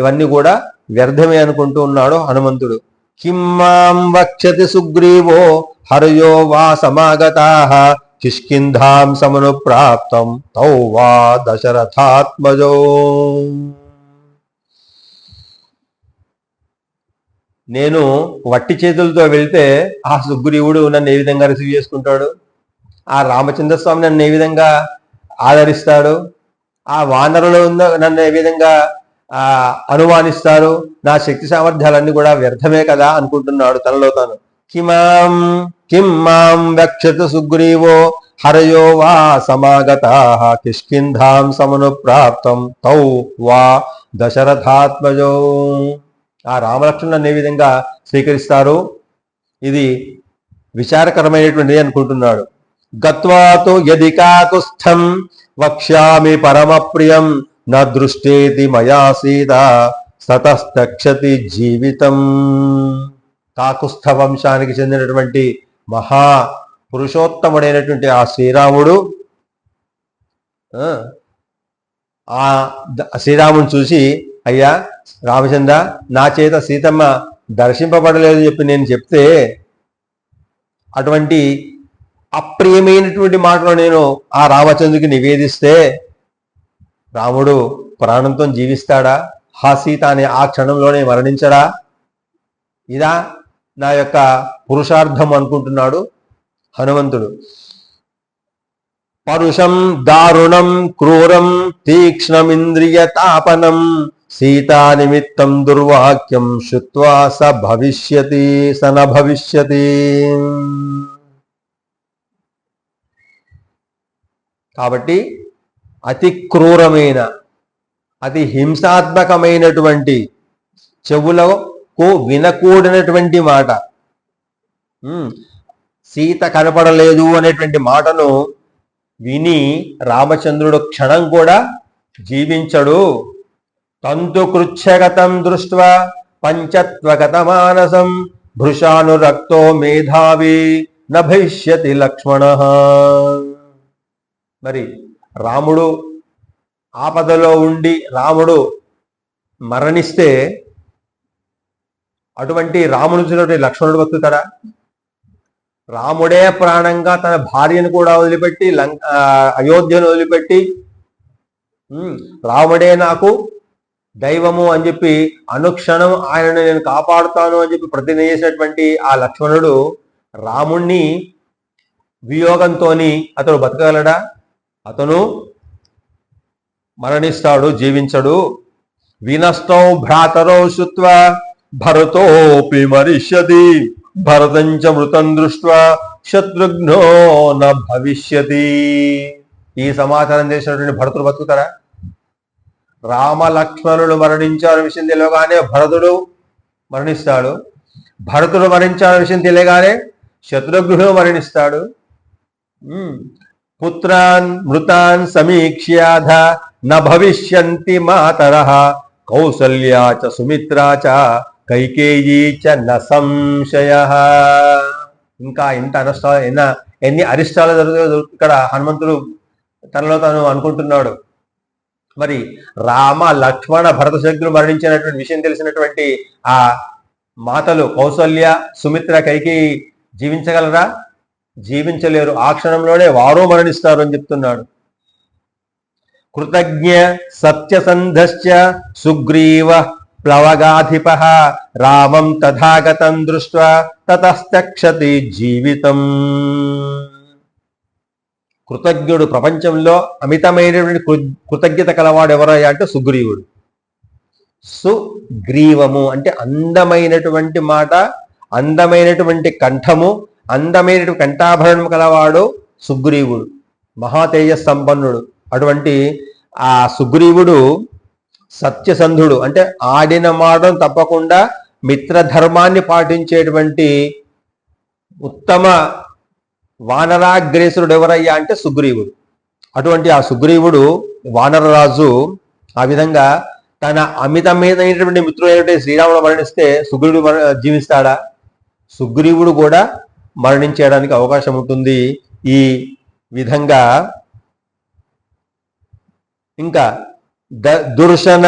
ఇవన్నీ కూడా వ్యర్థమే అనుకుంటూ ఉన్నాడు హనుమంతుడు. కిమ్మాం వక్షతి సుగ్రీవో హరయో వా సమాగతాః కిష్కింధాం సమనుప్రాప్తం తౌ వా దశరథాత్మజో. నేను వట్టి చేతులతో వెళ్తే ఆ సుగ్రీవుడు నన్ను ఏ విధంగా రిసీవ్ చేసుకుంటాడు? ఆ రామచంద్రస్వామి నన్ను ఏ విధంగా ఆదరిస్తాడు? ఆ వానరులు నన్ను ఏ విధంగా అనుమానిస్తారు? నా శక్తి సామర్థ్యాలన్నీ కూడా వ్యర్థమే కదా అనుకుంటున్నాడు తనలో తాను. కిం మాం వక్షతు సుగ్రీవో హరయో వా సమాగతాః కిష్కింధాం సమనుప్రాప్తం తౌ వా దశరథాత్మజో. ఆ రామలక్ష్మణులను ఏ విధంగా స్వీకరిస్తారు? ఇది విచారకరమైనటువంటిది అనుకుంటున్నాడు. గత్వాతో యది కాకుస్థం వక్ష్యామి పరమ ప్రియం న దృష్టేతి మయా సీత సతస్తక్షతి జీవితం. కాకుస్థ వంశానికి చెందినటువంటి మహా పురుషోత్తముడైనటువంటి ఆ శ్రీరాముడు ఆ శ్రీరాముని చూసి, అయ్యా రామచంద్ర, నా చేత సీతమ్మ దర్శింపబడలేదు చెప్పి నేను చెప్తే అటువంటి అప్రియమైనటువంటి మాటలు నేను ఆ రామచంద్రుడికి నివేదిస్తే రాముడు ప్రాణంతో జీవిస్తాడా? హా సీత అనే ఆ క్షణంలోనే మరణించడా? ఇదా నా యొక్క పురుషార్థం అనుకుంటున్నాడు హనుమంతుడు. పరుషం దారుణం క్రూరం తీక్ష్ణమింద్రియ తాపనం సీతా నిమిత్తం దుర్వాక్యం శుత్వా స భవిష్యతి సన భవిష్యతి. కాబట్టి అతి క్రూరమైన, అతి హింసాత్మకమైనటువంటి, చెవులకు వినకూడనటువంటి మాట. సీత కనపడలేదు అనేటువంటి మాటను విని రామచంద్రుడు క్షణం కూడా జీవించడు. తంతు కృచ్ఛగతం దృష్ట్వా పంచత్వగత మానసం భృషానురక్తో మేధావి నభవిష్యతి లక్ష్మణ. మరి రాముడు ఆపదలో ఉండి రాముడు మరణిస్తే అటువంటి రాముడు చూసినటువంటి లక్ష్మణుడు బతుకుతాడా? రాముడే ప్రాణంగా తన భార్యను కూడా వదిలిపెట్టి అయోధ్యను వదిలిపెట్టి రాముడే నాకు దైవము అని చెప్పి అనుక్షణం ఆయనను నేను కాపాడుతాను అని చెప్పి ప్రతిజ్ఞ చేసినటువంటి ఆ లక్ష్మణుడు రాముణ్ణి వియోగంతో అతడు బతకగలడా? అతను మరణిస్తాడు, జీవించడు. వినష్టౌ భ్రాతరౌ శుత్వా భరతోపి మరిష్యతి భరతంచ మృతం దృష్ట్వా శత్రుఘ్నో న భవిష్యతి. ఈ సమాచారం చేసినటువంటి భరతుడు బతుకుతారా? రామ లక్ష్మణుడు మరణించాల విషయం తెలియగానే భరతుడు మరణిస్తాడు. భరతుడు మరణించాల విషయం తెలియగానే శత్రుఘ్నుడు మరణిస్తాడు. పుత్రాన్ మృతాన్ సమీక్ష్యాధ న భవిష్యంతి మాతరః కౌసల్యా చ సుమిత్రా చ కైకేయీ చ న సంశయః. ఇంకా ఇంత అరిష్టాలు, ఎన్ని అరిష్టాలు జరుగుతాయో ఇక్కడ హనుమంతుడు తనలో తాను అనుకుంటున్నాడు. మరి రామ లక్ష్మణ భరత శత్రులు మరణించినటువంటి విషయం తెలిసినటువంటి ఆ మాతలు కౌసల్య సుమిత్ర కైకేయి జీవించగలరా? జీవించలేరు. ఆ క్షణంలోనే వారో మరణిస్తారు అని చెప్తున్నాడు. కృతజ్ఞ సత్యసంధశ్చ సుగ్రీవ ప్లవగాధిప రామం తథాగతం దృష్ట్వా తతస్తక్షతి జీవితం. కృతజ్ఞుడు, ప్రపంచంలో అమితమైనటువంటి కృతజ్ఞత కలవాడు ఎవరయ్యా అంటే సుగ్రీవుడు. సుగ్రీవము అంటే అందమైనటువంటి మాట, అందమైనటువంటి కంఠము, అందమైనటువంటి కంఠాభరణం కలవాడు సుగ్రీవుడు, మహాతేజ సంపన్నుడు. అటువంటి ఆ సుగ్రీవుడు సత్యసంధుడు అంటే ఆడిన మాటను తప్పకుండా మిత్రధర్మాన్ని పాటించేటువంటి ఉత్తమ వానరాగ్రేసుడు ఎవరయ్యా అంటే సుగ్రీవుడు. అటువంటి ఆ సుగ్రీవుడు వానరరాజు ఆ విధంగా తన అమితమైనటువంటి మిత్రుడైనటువంటి శ్రీరాముడు మరణిస్తే సుగ్రీవుడు జీవిస్తాడా? సుగ్రీవుడు కూడా మరణించేయడానికి అవకాశం ఉంటుంది. ఈ విధంగా ఇంకా దుర్శన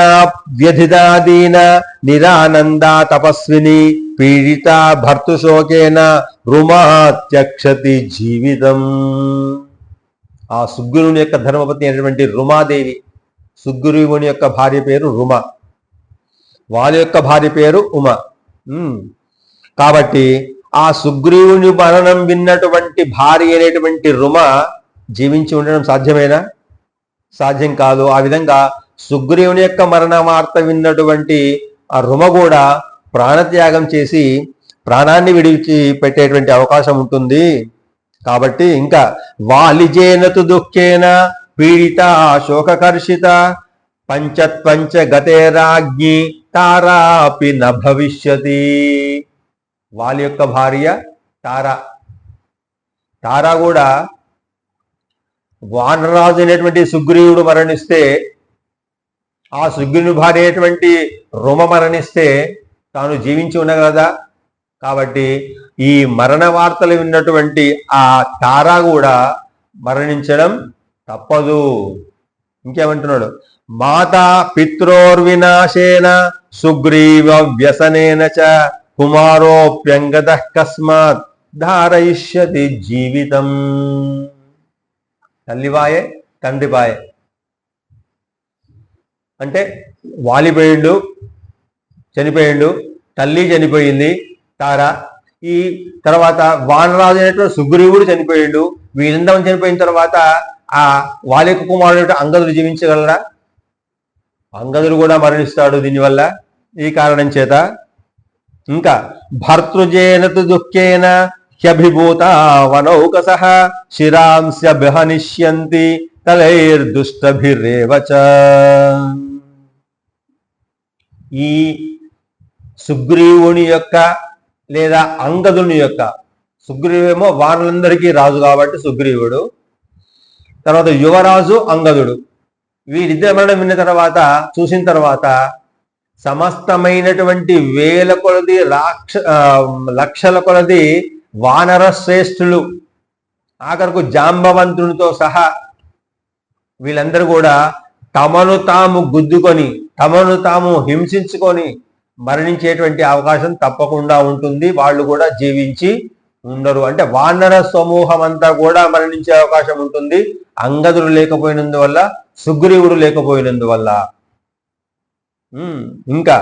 వ్యధిదాదీన నిరానంద తపస్విని పీడిత భర్తుశోకేన రుమాత్యక్షతి జీవితం. ఆ సుగ్రీవుని యొక్క ధర్మపత్ని అయినటువంటి రుమాదేవి, సుగ్రీవుని యొక్క భార్య పేరు రుమ, వాళ్ళ యొక్క భార్య పేరు ఉమ. కాబట్టి ఆ సుగ్రీవుని మరణం విన్నటువంటి భార్య అనేటువంటి రుమ జీవించి ఉండడం సాధ్యమేనా? సాధ్యం కాదు. ఆ విధంగా సుగ్రీవుని యొక్క మరణ వార్త విన్నటువంటి ఆ రుమ కూడా ప్రాణత్యాగం చేసి ప్రాణాన్ని విడిచి పెట్టేటువంటి అవకాశం ఉంటుంది. కాబట్టి ఇంకా వాలిజేనతు దుఃఖేన పీడిత శోకకర్షిత పంచత్వంచ గతేరాజ్ఞి తారాపి న భవిష్యతి. వాళ్ళ యొక్క భార్య తారా కూడా వానరాజు అయినటువంటి సుగ్రీవుడు మరణిస్తే, ఆ సుగ్రీవుని భార్య అయినటువంటి రుమ మరణిస్తే తాను జీవించి ఉండగలదా? కాబట్టి ఈ మరణ వార్తలు విన్నటువంటి ఆ తారా కూడా మరణించడం తప్పదు. ఇంకేమంటున్నాడు? మాతా పిత్రోర్వినాశేన సుగ్రీవ వ్యసనేన చ కుమారోప్యంగత కస్మాత్ ధారయిష్యతి జీవితం. తల్లివాయే తండ్రిపాయే అంటే వాలిపోయిండు, చనిపోయిండు, తల్లి చనిపోయింది తారా. ఈ తర్వాత వానరాజు అయినటువంటి సుగ్రీవుడు చనిపోయిండు. వీళ్ళందరం చనిపోయిన తర్వాత ఆ వాలి యొక్క కుమారుడు అంగదుడు జీవించగలరా? అంగదుడు కూడా మరణిస్తాడు దీనివల్ల, ఈ కారణం చేత. ఇంకా భర్తృజేనతు దుఃఖేన హ్యభిభూత వనౌకసః శిరాంస్య బహనిష్యంతి తలైర్దుష్టభిరేవ చ. ఈ సుగ్రీవుని యొక్క లేదా అంగదుని యొక్క, సుగ్రీవేమో వానలందరికీ రాజు కాబట్టి సుగ్రీవుడు, తర్వాత యువరాజు అంగదుడు, వీరిద్దరి మరణం విన్న తర్వాత చూసిన తర్వాత సమస్తమైనటువంటి వేల కొలది లక్షల కొలది వానర శ్రేష్ఠులు, ఆఖరకు జాంబవంతునితో సహా వీళ్ళందరూ కూడా తమను తాము గుద్దుకొని తమను తాము హింసించుకొని మరణించేటువంటి అవకాశం తప్పకుండా ఉంటుంది. వాళ్ళు కూడా జీవించి ఉండరు. అంటే వానర సమూహం అంతా కూడా మరణించే అవకాశం ఉంటుంది, అంగదుడు లేకపోయినందువల్ల, సుగ్రీవుడు లేకపోయినందువల్ల. ఇంకా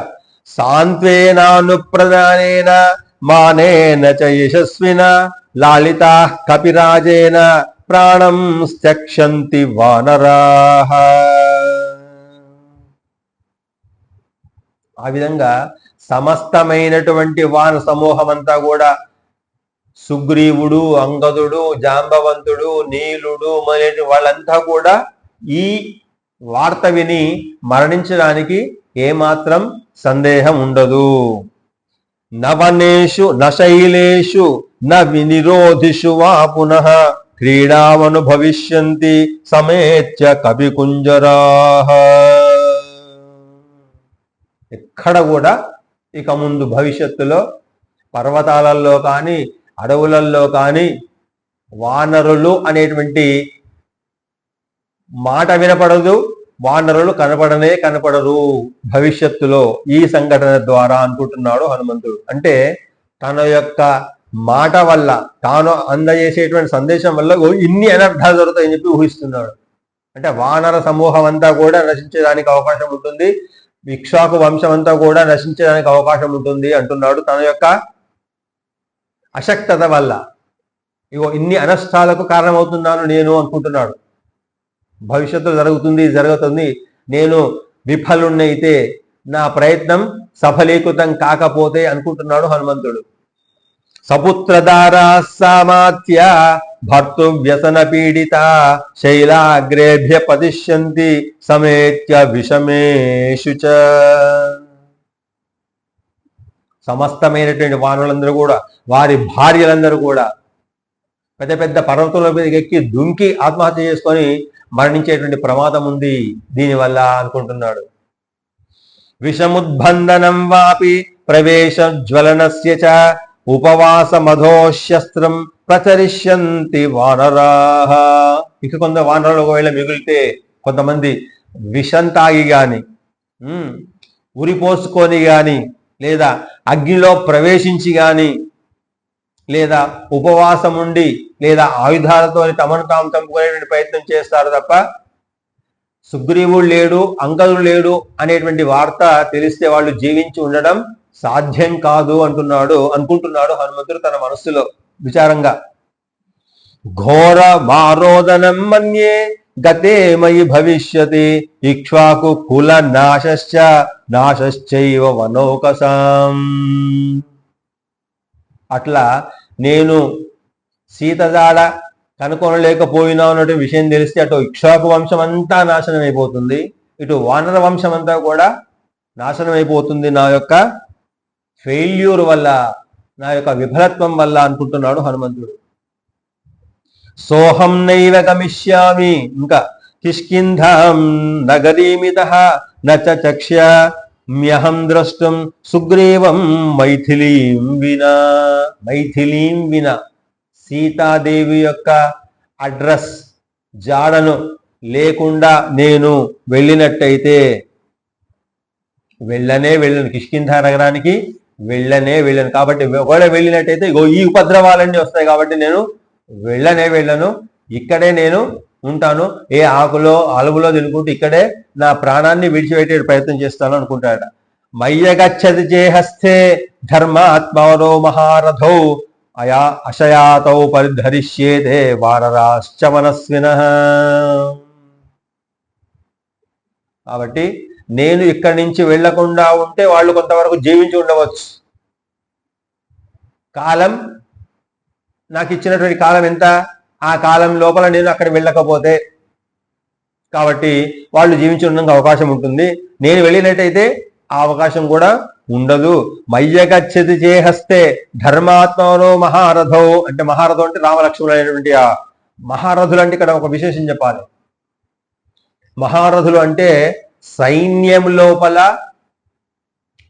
సాంత్వేనానుప్రదానేన మానేన చ యశస్విన లాలితా కపిరాజేన ప్రాణం త్యక్షంతి వానరాః. ఆ విధంగా సమస్తమైనటువంటి వాన సమూహం అంతా కూడా సుగ్రీవుడు, అంగదుడు, జాంబవంతుడు, నీలుడు మొదలైన వాళ్ళంతా కూడా ఈ వార్త విని మరణించడానికి ఏమాత్రం సందేహం ఉండదు. నవనేషు నశైలేషు న వినిరోధిషు వా పునః క్రీడావను భవిష్యంతి సమేత్య కపికుంజరాః. ఎక్కడ కూడా ఇక ముందు భవిష్యత్తులో పర్వతాలలో కానీ అడవులలో కానీ వానరులు అనేటువంటి మాట వినపడదు, వానరులు కనపడరు భవిష్యత్తులో ఈ సంఘటన ద్వారా అనుకుంటున్నాడు హనుమంతుడు. అంటే తన యొక్క మాట వల్ల, తాను అందజేసేటువంటి సందేశం వల్ల ఇన్ని అనర్థాలు జరుగుతాయని చెప్పి ఊహిస్తున్నాడు. అంటే వానర సమూహం అంతా కూడా నశించడానికి అవకాశం ఉంటుంది, ఇక్ష్వాకు వంశం అంతా కూడా నశించడానికి అవకాశం ఉంటుంది అంటున్నాడు. తన యొక్క అశక్తత వల్ల ఇగో ఇన్ని అనష్టాలకు కారణమవుతున్నాను నేను అనుకుంటున్నాడు. భవిష్యత్తులో జరుగుతుంది, నేను విఫలున్నైతే, నా ప్రయత్నం సఫలీకృతం కాకపోతే అనుకుంటున్నాడు హనుమంతుడు. సపుత్రధారా సామాత్య భర్తు వ్యసన పీడిత శైలాగ్రేభ్య పతిష్యంతి సమేత్య విషమేషు చ. సమస్తమైనటువంటి వానరులందరూ కూడా, వారి భార్యలందరూ కూడా పెద్ద పెద్ద పర్వతంలో మీద ఎక్కి దుంకి ఆత్మహత్య చేసుకొని మరణించేటువంటి ప్రమాదం ఉంది దీనివల్ల అనుకుంటున్నాడు. విషముద్బంధనం వాపి ప్రవేశ జ్వలనస్య చ ఉపవాస మధోశస్త్రం ప్రచరిష్యంతి వానరాః. ఇక కొంత వానరులు ఒకవేళ మిగిలితే కొంతమంది విషం తాగి గాని, ఉరిపోసుకొని గాని, లేదా అగ్నిలో ప్రవేశించి గాని, లేదా ఉపవాసం ఉండి, లేదా ఆయుధాలతో తమను తాము చంపుకునేటువంటి ప్రయత్నం చేస్తారు తప్ప సుగ్రీవుడు లేడు, అంగదుడు లేడు అనేటువంటి వార్త తెలిస్తే వాళ్ళు జీవించి ఉండడం సాధ్యం కాదు అనుకుంటున్నాడు హనుమంతుడు తన మనస్సులో విచారంగా. ఘోర మారోదనం మన్యే గతే మయి భవిష్యతి ఇక్ష్వాకు కుల నాశశ్చైవ వనౌకసాం. అట్లా నేను సీతజాడ కనుకొనలేకపోయినా అన్నటువంటి విషయం తెలిస్తే అటు ఇక్ష్వాకు వంశం అంతా నాశనం అయిపోతుంది, ఇటు వానర వంశం అంతా కూడా నాశనం అయిపోతుంది నా యొక్క ఫెయిల్యూర్ వల్ల, నా యొక్క విఫలత్వం వల్ల అనుకుంటున్నాడు హనుమంతుడు. సోహం నైవ గమిష్యామి, ఇంకా కిష్కింధాం నగరీమితః నచ చక్ష్యామ్యహం ద్రష్టం సుగ్రీవం మైథిలీం వినా. సీతాదేవి యొక్క అడ్రస్ జాడను లేకుండా నేను వెళ్ళినట్టయితే వెళ్ళను, కిష్కింధ నగరానికి వెళ్ళను. కాబట్టి ఒకవేళ వెళ్ళినట్టయితే ఈ ఉపద్రవాలన్నీ వస్తాయి కాబట్టి నేను వెళ్ళను, ఇక్కడే నేను ఉంటాను, ఏ ఆకులో అలుగులో తినుకుంటూ ఇక్కడే నా ప్రాణాన్ని విడిచిపెట్టే ప్రయత్నం చేస్తాను అనుకుంటాడ. మయ్యగచ్చతి చేహస్థే ధర్మాత్మవరో మహారథౌ అశయాతౌ పరిధరిష్యేతే వానరాశ్చ మనస్వినః. కాబట్టి నేను ఇక్కడి నుంచి వెళ్లకుండా ఉంటే వాళ్ళు కొంతవరకు జీవించి ఉండవచ్చు. కాలం నాకు ఇచ్చినటువంటి కాలం ఎంత, ఆ కాలం లోపల నేను అక్కడ వెళ్ళకపోతే కాబట్టి వాళ్ళు జీవించి ఉండడానికి అవకాశం ఉంటుంది. నేను వెళ్ళినట్టయితే ఆ అవకాశం కూడా ఉండదు. మయ్యగచ్చతి చేహస్తే ధర్మాత్మనో మహారథో, అంటే మహారథం అంటే రామలక్ష్మణులు అనేటువంటి ఆ మహారథులు. అంటే ఇక్కడ ఒక విశేషం చెప్పాలి. మహారథులు అంటే సైన్యం లోపల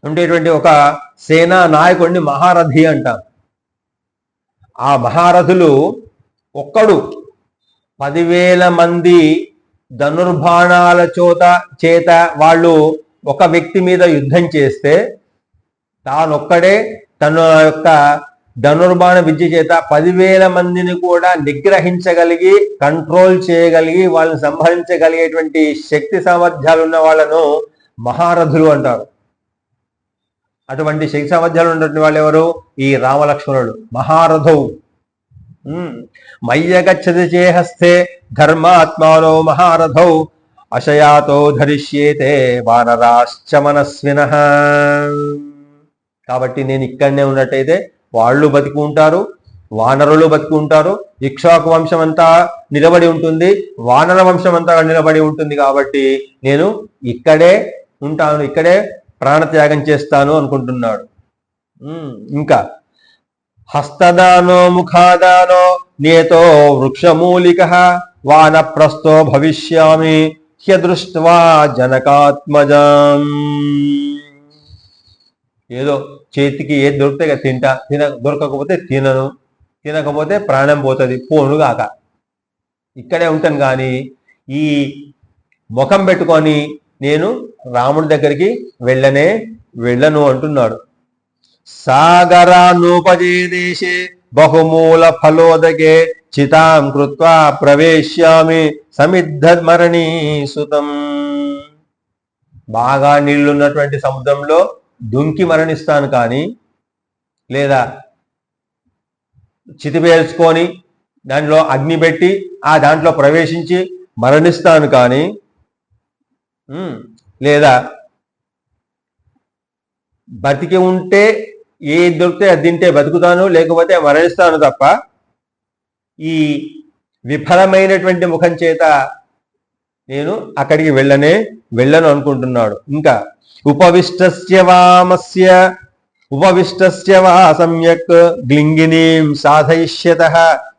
ఉండేటువంటి ఒక సేనా నాయకుడిని మహారథి అంటాం. ఆ మహారథులు ఒక్కడు 10,000 మంది ధనుర్బాణాల చేత వాళ్ళు ఒక వ్యక్తి మీద యుద్ధం చేస్తే తానొక్కడే తన యొక్క ధనుర్బాణ విద్య చేత 10,000 మందిని కూడా నిగ్రహించగలిగి, కంట్రోల్ చేయగలిగి, వాళ్ళని సంహరించగలిగేటువంటి శక్తి సామర్థ్యాలు ఉన్న వాళ్ళను మహారథులు అంటారు. అటువంటి శక్తి సామర్థ్యాలు ఉన్నటువంటి వాళ్ళు ఎవరు? ఈ రామలక్ష్మణుడు మహారథౌ. మయ్యగచ్చతి చేహస్తే ధర్మాత్మానో మహారథౌ అశయాతో ధరిష్యేతే వానరాశ్చ మనస్వినః. కాబట్టి నేను ఇక్కడనే ఉన్నట్టయితే వాళ్ళు బతికి ఉంటారు, వానరులు బతికి ఉంటారు, ఇక్ష్వాకు వంశం అంతా నిలబడి ఉంటుంది, వానర వంశం అంతా నిలబడి ఉంటుంది. కాబట్టి నేను ఇక్కడే ఉంటాను, ఇక్కడే ప్రాణత్యాగం చేస్తాను అనుకుంటున్నాడు. ఇంకా హస్తదానో ముఖాదానో నేతో వృక్షమూలిక వానప్రస్థో భవిష్యామి హ్యదృష్ట్వా జనకాత్మజం. ఏదో చేతికి ఏది దొరికితే తింటా, దొరకకపోతే తినను, తినకపోతే ప్రాణం పోతుంది, పోను కాక ఇక్కడే ఉంటాను. కానీ ఈ ముఖం పెట్టుకొని నేను రాముడి దగ్గరికి వెళ్ళను అంటున్నాడు. సాగరానూపజేదేశే బహుమూల ఫలోదకే చితాం కృత్వా ప్రవేశ్యామి సమిద్ధమరణీ సుతం. బాగా నీళ్లున్నటువంటి సముద్రంలో దుంకి మరణిస్తాను కానీ, లేదా చితిపేల్చుకొని దాంట్లో అగ్ని పెట్టి ఆ దాంట్లో ప్రవేశించి మరణిస్తాను కానీ, లేదా బతికి ఉంటే ఏది దొరికితే అది తింటే బతుకుతాను, లేకపోతే మరణిస్తాను తప్ప ఈ విఫలమైనటువంటి ముఖం చేత నేను అక్కడికి వెళ్ళను అనుకుంటున్నాడు. ఇంకా ఉపవిష్టస్య వా సమ్యక్ గ్లింగినీం సాధయిష్యతః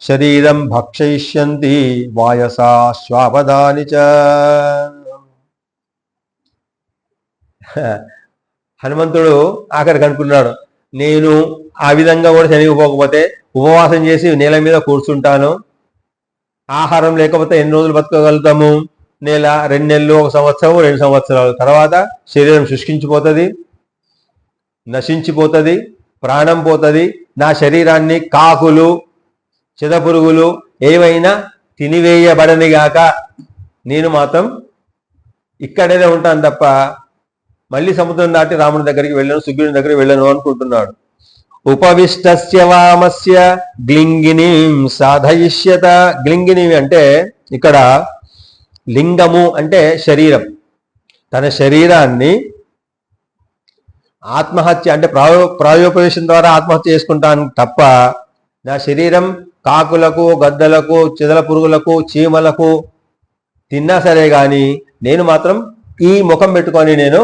శరీరం భక్షయిష్యంతి వాయసా శ్వాపదాని చ. హనుమంతుడు ఆఖరికి అనుకున్నాడు, నేను ఆ విధంగా కూడా చనిపోకపోతే ఉపవాసం చేసి నేల మీద కూర్చుంటాను. ఆహారం లేకపోతే ఎన్ని రోజులు బతకగలుగుతాము? నెల, 2 నెలలు, 1 సంవత్సరం, 2 సంవత్సరాలు. తర్వాత శరీరం శుష్కించిపోతుంది, నశించిపోతుంది, ప్రాణం పోతుంది. నా శరీరాన్ని కాకులు, చిదపురుగులు ఏవైనా తినివేయబడనిగాక నేను మాత్రం ఇక్కడనే ఉంటాను తప్ప మళ్ళీ సముద్రం దాటి రాముడి దగ్గరికి వెళ్ళను, సుగ్రీవుని దగ్గరికి వెళ్ళను అనుకుంటున్నాడు. ఉపవిష్టస్య వామస్య గ్లింగినీం సాధయిష్యత. గ్లింగిని అంటే ఇక్కడ లింగము అంటే శరీరం. తన శరీరాన్ని ఆత్మహత్య అంటే ప్రాయోపవేశం ద్వారా ఆత్మహత్య చేసుకుంటాను తప్ప నా శరీరం కాకులకు, గద్దలకు, చిదల పురుగులకు, చీమలకు తిన్నా సరే కానీ నేను మాత్రం ఈ ముఖం పెట్టుకొని నేను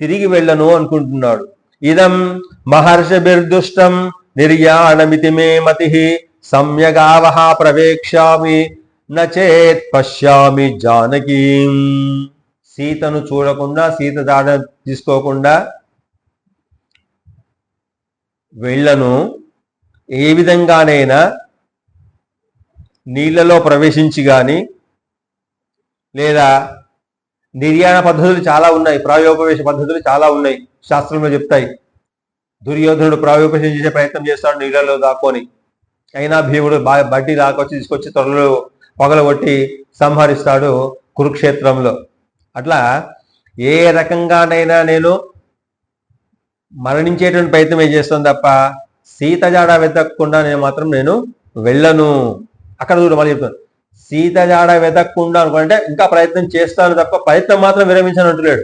తిరిగి వెళ్ళను అనుకుంటున్నాడు. ఇదం మహర్షిభిర్దుష్టం నిర్యాణమితి మే మతిః సమ్యగావహ ప్రవేక్ష్యామి నచేత్ పశ్యామి జానకీం. సీతను చూడకుండా, సీత దాడ తీసుకోకుండా వెళ్ళను. ఏ విధంగానైనా నీళ్లలో ప్రవేశించి కానీ, లేదా నిర్యాణ పద్ధతులు చాలా ఉన్నాయి, ప్రాయోపవేశ పద్ధతులు చాలా ఉన్నాయి, శాస్త్రంలో చెప్తాయి. దుర్యోధనుడు ప్రాయోపవేశం చేసే ప్రయత్నం చేస్తాడు నీళ్ళలో దాక్కొని, అయినా భీముడు బట్టి దాకొచ్చి తీసుకొచ్చి త్వరలో పగలగొట్టి సంహరిస్తాడు కురుక్షేత్రంలో. అట్లా ఏ రకంగానైనా నేను మరణించేటువంటి ప్రయత్నమే చేస్తాను తప్ప సీత జాడ వెతకకుండా నేను వెళ్ళను. అక్కడ చూడు మళ్ళీ చెప్తాను, సీత జాడ వెతకకుండా అనుకుంటే ఇంకా ప్రయత్నం చేస్తాను తప్ప ప్రయత్నం మాత్రం విరమించను అంటున్నాడు.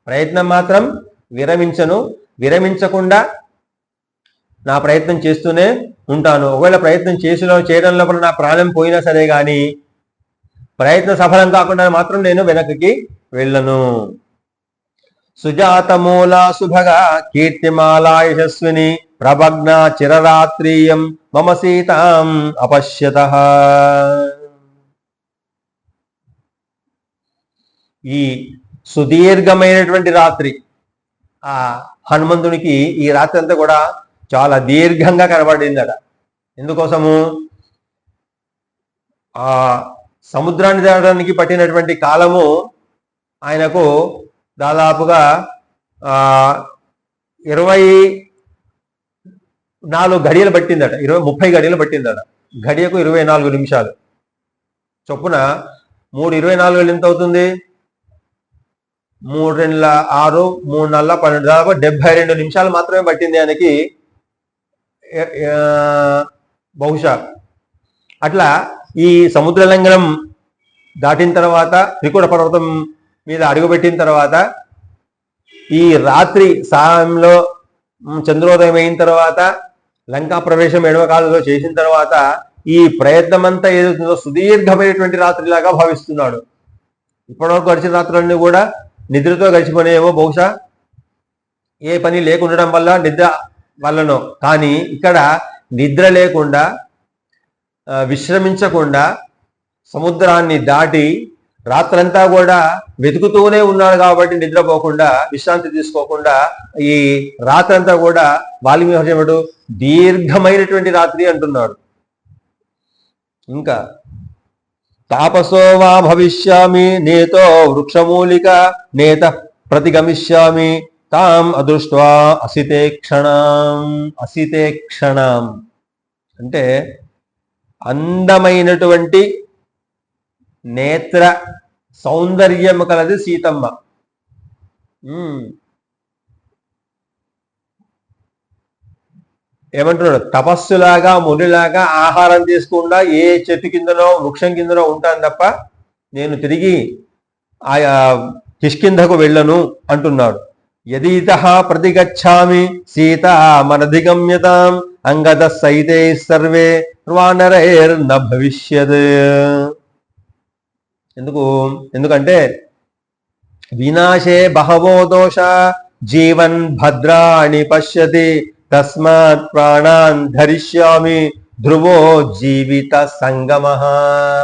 ప్రయత్నం మాత్రం విరమించకుండా నా ప్రయత్నం చేస్తూనే ఉంటాను. ఒకవేళ ప్రయత్నం చేయడం లోపల నా ప్రాణం పోయినా సరే కానీ ప్రయత్నం సఫలం కాకుండా మాత్రం నేను వెనక్కి వెళ్ళను. సుజాతమూల శుభగా కీర్తిమాలా యశస్విని ప్రభగ్న చిరరాత్రియం మమ సీతాం అపశ్యతః. ఈ సుదీర్ఘమైనటువంటి రాత్రి, ఆ హనుమంతునికి ఈ రాత్రి అంతా కూడా చాలా దీర్ఘంగా కనబడిందట. ఎందుకోసము? ఆ సముద్రాన్ని దాటడానికి పట్టినటువంటి కాలము ఆయనకు దాదాపుగా 24 గడియలు పట్టిందట. 30 గడియలు పట్టిందట. గడియకు 24 నిమిషాలు చొప్పున 3 24 ఎంత అవుతుంది? 3 2 6 3 4 12 దాదాపు 72 నిమిషాలు మాత్రమే పట్టింది ఆయనకి బహుశా. అట్లా ఈ సముద్ర లంఘనం దాటిన తర్వాత, త్రికూట పర్వతం మీద అడుగుపెట్టిన తర్వాత, ఈ రాత్రి సమయంలో చంద్రోదయం అయిన తర్వాత, లంకా ప్రవేశం ఎడమ కాలంలో చేసిన తర్వాత, ఈ ప్రయత్నం అంతా ఏదైతుందో సుదీర్ఘమైనటువంటి రాత్రిలాగా భావిస్తున్నాడు. ఇప్పటివరకు గడిచిన రాత్రులన్నీ కూడా నిద్రతో గడిచిపోయినేమో బహుశా, ఏ పని లేకుండడం వల్ల, నిద్ర వల్లనో. కానీ ఇక్కడ నిద్ర లేకుండా, విశ్రమించకుండా, సముద్రాన్ని దాటి రాత్రంతా కూడా వెతుకుతూనే ఉన్నాడు కాబట్టి నిద్రపోకుండా, విశ్రాంతి తీసుకోకుండా, ఈ రాత్రంతా కూడా వాల్మీకి మహర్షి దీర్ఘమైనటువంటి రాత్రి అంటున్నాడు. ఇంకా తాపసో వా భవిష్యామి నేతో వృక్షమూలిక నేత ప్రతిగమిష్యామి తాం అదృష్ట్వా అసితే క్షణం. అంటే అందమైనటువంటి నేత్ర సౌందర్యము కలది సీతమ్మ. ఏమంటున్నాడు? తపస్సులాగా మునిలాగా ఆహారం తీసుకుండా ఏ చెట్టు కిందనో వృక్షం కిందనో ఉంటాను తప్ప నేను తిరిగి ఆయా కిష్కింధకు వెళ్ళను అంటున్నాడు. యదీతః ప్రతిగచ్ఛామి సీతా మనధిగమ్యతాం అంగద సైతే సర్వే వానరైర్న భవిష్యత్. ఎందుకంటే వినాశే బహవో దోష జీవన్ భద్రాణి పశ్యతి తస్మాత్ ప్రాణాన్ ధరిష్యామి ధ్రువో జీవిత సంగమః.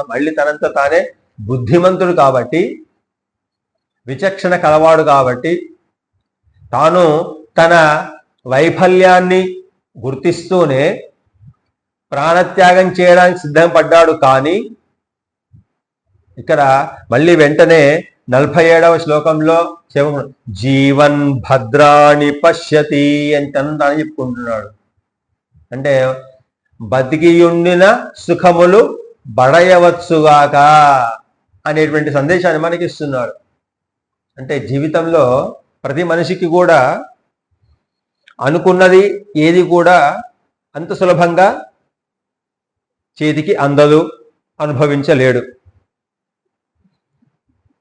మళ్ళీ తనంత తానే బుద్ధిమంతుడు కాబట్టి, విచక్షణ కలవాడు కాబట్టి, తాను తన వైఫల్యాన్ని గుర్తిస్తూనే ప్రాణత్యాగం చేయడానికి సిద్ధం పడ్డాడు. కానీ ఇక్కడ మళ్ళీ వెంటనే 47వ శ్లోకంలో జీవన్ భద్రాణి పశ్యతి అని తను చెప్పుకుంటున్నాడు. అంటే బతికియుండిన సుఖములు బడయవచ్చుగాక అనేటువంటి సందేశాన్ని మనకి ఇస్తున్నాడు. అంటే జీవితంలో ప్రతి మనిషికి కూడా అనుకున్నది ఏది కూడా అంత సులభంగా చేతికి అందదు, అనుభవించలేడు.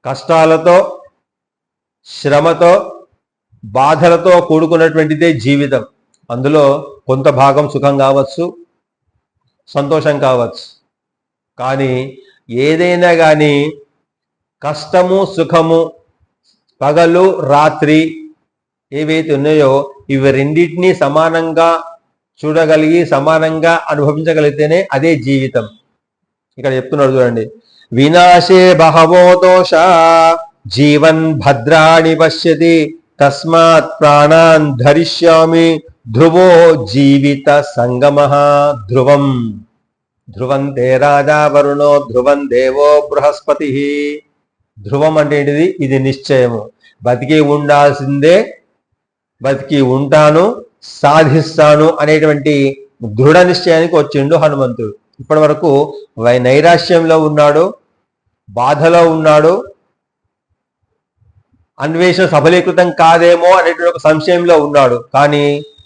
కష్టాలతో, శ్రమతో, బాధలతో కూడుకున్నటువంటిదే జీవితం. అందులో కొంత భాగం సుఖం కావచ్చు, సంతోషం కావచ్చు. కానీ ఏదైనా కానీ కష్టము, సుఖము, పగలు, రాత్రి ఏవైతే ఉన్నాయో ఇవి రెండింటినీ సమానంగా చూడగలిగి సమానంగా అనుభవించగలిగితేనే అదే జీవితం. ఇక్కడ చెప్తున్నాడు చూడండి, వినాశే బహవో దోష జీవన్ భద్రాణి పశ్యతి తస్మాత్ ప్రాణాన్ ధరిష్యామి ధ్రువో జీవిత సంగమః. ధ్రువం తే రాజా వరుణో ధ్రువం దేవో బృహస్పతి. ధ్రువం అంటే ఏంటిది? ఇది నిశ్చయము. బతికి ఉండాల్సిందే, బతికి ఉంటాను, సాధిస్తాను అనేటువంటి దృఢ నిశ్చయానికి వచ్చిండు హనుమంతుడు. ఇప్పటి వరకు నైరాశ్యంలో ఉన్నాడు, బాధలో ఉన్నాడు, అన్వేషణ సఫలీకృతం కాదేమో అనేటువంటి ఒక సంశయంలో ఉన్నాడు. కానీ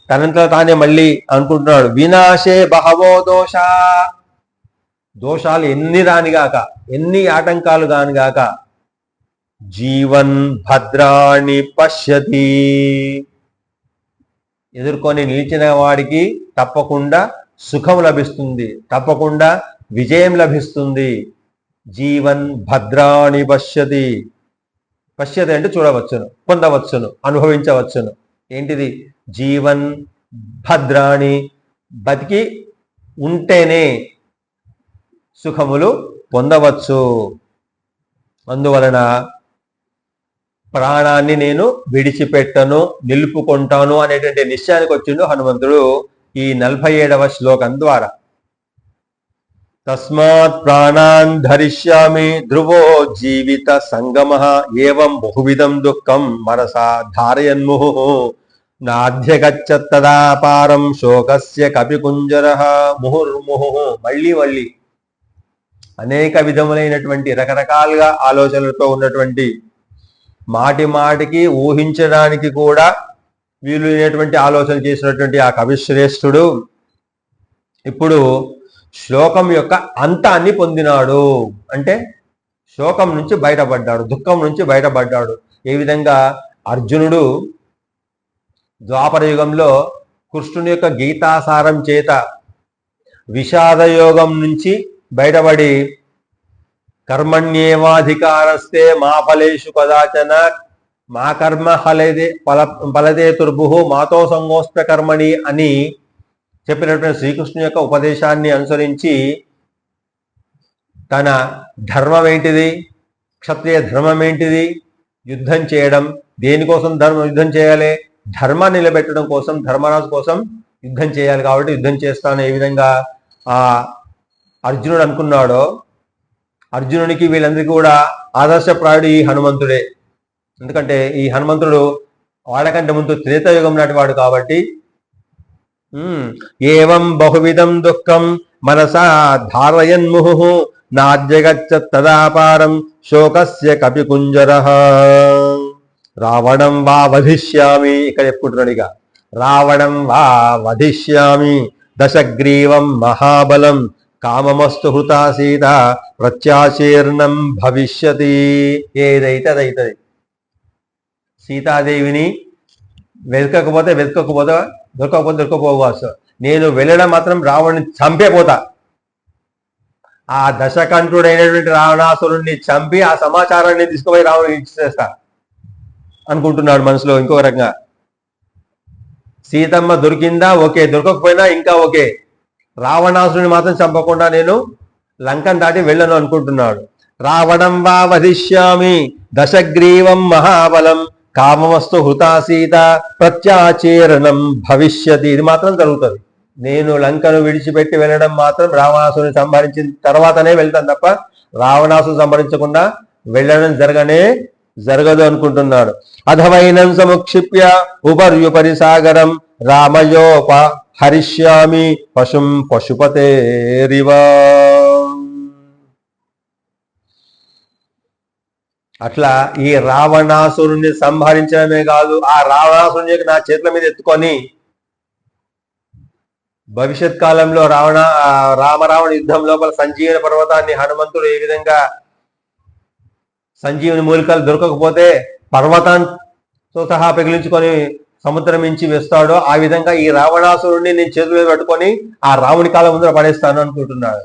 తనంతలో తానే మళ్ళీ అనుకుంటున్నాడు, వినాశే బహవో దోష. దోషాలు ఎన్ని రానిగాక, ఎన్ని ఆటంకాలు కానిగాక, జీవన్ భద్రాణి పశ్యతి. ఎదుర్కొని నిలిచిన వాడికి తప్పకుండా సుఖం లభిస్తుంది, తప్పకుండా విజయం లభిస్తుంది. జీవన్ భద్రాణి పశ్యతి. పశ్యతి అంటే చూడవచ్చును, పొందవచ్చును, అనుభవించవచ్చును. ఏంటిది? జీవన్ భద్రాణి, బతికి ఉంటేనే సుఖములు పొందవచ్చు. అందువలన ప్రాణాన్ని నేను విడిచిపెట్టను, నిలుపుకుంటాను అనేటువంటి నిశ్చయానికి వచ్చిండు హనుమంతుడు ఈ 47వ శ్లోకం ద్వారా. తస్మాత్ ప్రాణాన్ ధరిష్యామి ధ్రువో జీవిత సంగమః ఏవం బహువిధం దుఃఖం మనసా ధారయన్ముహు నాధ్యగచ్చత్తదా పారం శోకస్య కపికుంజరః ముహుర్ముహు. మళ్ళీ మళ్ళీ అనేక విధములైనటువంటి రకరకాలుగా ఆలోచనలతో ఉన్నటువంటి, మాటి మాటికి ఊహించడానికి కూడా వీలైనటువంటి ఆలోచన చేసినటువంటి ఆ కవిశ్రేష్ఠుడు ఇప్పుడు శ్లోకం యొక్క అంతాన్ని పొందినాడు. అంటే శోకం నుంచి బయటపడ్డాడు, దుఃఖం నుంచి బయటపడ్డాడు. ఏ విధంగా అర్జునుడు ద్వాపర యుగంలో కృష్ణుని యొక్క గీతాసారం చేత విషాదయోగం నుంచి బయటపడి కర్మణ్యేవాధికారస్తే మా ఫలేషు కదాచన మా కర్మ ఫలదే తుర్భు మాతో సంగోస్త కర్మణి అని చెప్పినటువంటి శ్రీకృష్ణు యొక్క ఉపదేశాన్ని అనుసరించి తన ధర్మం ఏంటిది, క్షత్రియ ధర్మం ఏంటిది, యుద్ధం చేయడం. దేనికోసం యుద్ధం చేయాలి? ధర్మాన్ని నిలబెట్టడం కోసం, ధర్మరాజు కోసం యుద్ధం చేయాలి. కాబట్టి యుద్ధం చేస్తాను ఏ విధంగా ఆ అర్జునుడు అనుకున్నాడో, అర్జునునికి వీళ్ళందరికీ కూడా ఆదర్శప్రాయుడు ఈ హనుమంతుడే. ఎందుకంటే ఈ హనుమంతుడు వాళ్ళకంటే ముందు త్రేతాయుగం నాటి వాడు కాబట్టి. ఏవం బహువిధం దుఃఖం మనసా ధారయన్ముహు నాద్యగచ్చత్తదాపారం శోకస్య కపికుంజరః రావణం వా వధిష్యామి. ఇక్కడ చెప్పుకుంటున్నాడు ఇక, రావణం వా వధిష్యామి దశగ్రీవం మహాబలం కామమస్తు హృతా సీత ప్రత్యాశీర్ణం భవిష్యతి. ఏదైతే అదైతుంది. సీతాదేవిని వెతకకపోతే దొరకకపోవచ్చు. నేను వెళ్ళడం మాత్రం రావణ్ణి చంపేపోతా. ఆ దశకంఠుడైనటువంటి రావణాసురుణ్ణి చంపి ఆ సమాచారాన్ని తీసుకుపోయి రావణుడికి ఇచ్చేస్తా అనుకుంటున్నాడు మనసులో. ఇంకో రకంగా సీతమ్మ దొరికిందా ఓకే, దొరకకపోయినా ఇంకా ఓకే, రావణాసురుని మాత్రం చంపకుండా నేను లంకను దాటి వెళ్ళను అనుకుంటున్నాడు. రావణం వా వధిష్యామి దశగ్రీవం మహాబలం కామమస్తు హృతా సీత ప్రత్యాచీరణం భవిష్యతి. ఇది మాత్రం జరుగుతుంది. నేను లంకను విడిచిపెట్టి వెళ్ళడం మాత్రం రావణాసుని సంహరించిన తర్వాతనే వెళ్తాను తప్ప రావణాసుని సంహరించకుండా వెళ్ళడం జరగదు అనుకుంటున్నాడు. అధవైనం సముక్షిప్య ఉపర్యుపరి సాగరం రామయోప హరిష్యామి పశుం పశుపతేరివ. అట్లా ఈ రావణాసురుణ్ణి సంహరించడమే కాదు, ఆ రావణాసురుని నా చేతుల మీద ఎత్తుకొని భవిష్యత్ కాలంలో రామరావణ యుద్ధం లోపల సంజీవన పర్వతాన్ని హనుమంతుడు ఏ విధంగా సంజీవని మూలికలు దొరకకపోతే పర్వతంతో సహా పెగిలించుకొని సముద్రం నుంచి వేస్తాడో ఆ విధంగా ఈ రావణాసురుణ్ణి నేను చేతుల పట్టుకొని ఆ రాముని కాలం ముందర పడేస్తాను అనుకుంటున్నాడు.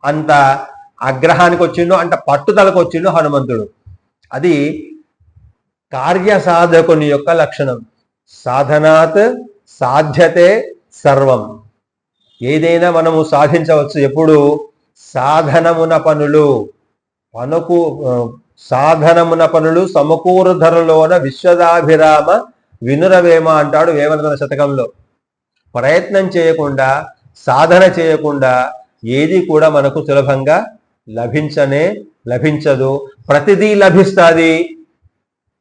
అంత ఆగ్రహానికి వచ్చిండు, అంత పట్టుదలకు వచ్చిండు హనుమంతుడు. అది కార్యసాధకుని యొక్క లక్షణం. సాధనాత్ సాధ్యతే సర్వం. ఏదైనా మనము సాధించవచ్చు. ఎప్పుడు సాధనమున పనులు సమకూరు ధరలోన విశ్వదాభిరామ వినురవేమ అంటాడు వేమన శతకంలో. ప్రయత్నం చేయకుండా, సాధన చేయకుండా ఏది కూడా మనకు సులభంగా లభించదు. ప్రతిదీ లభిస్తుంది,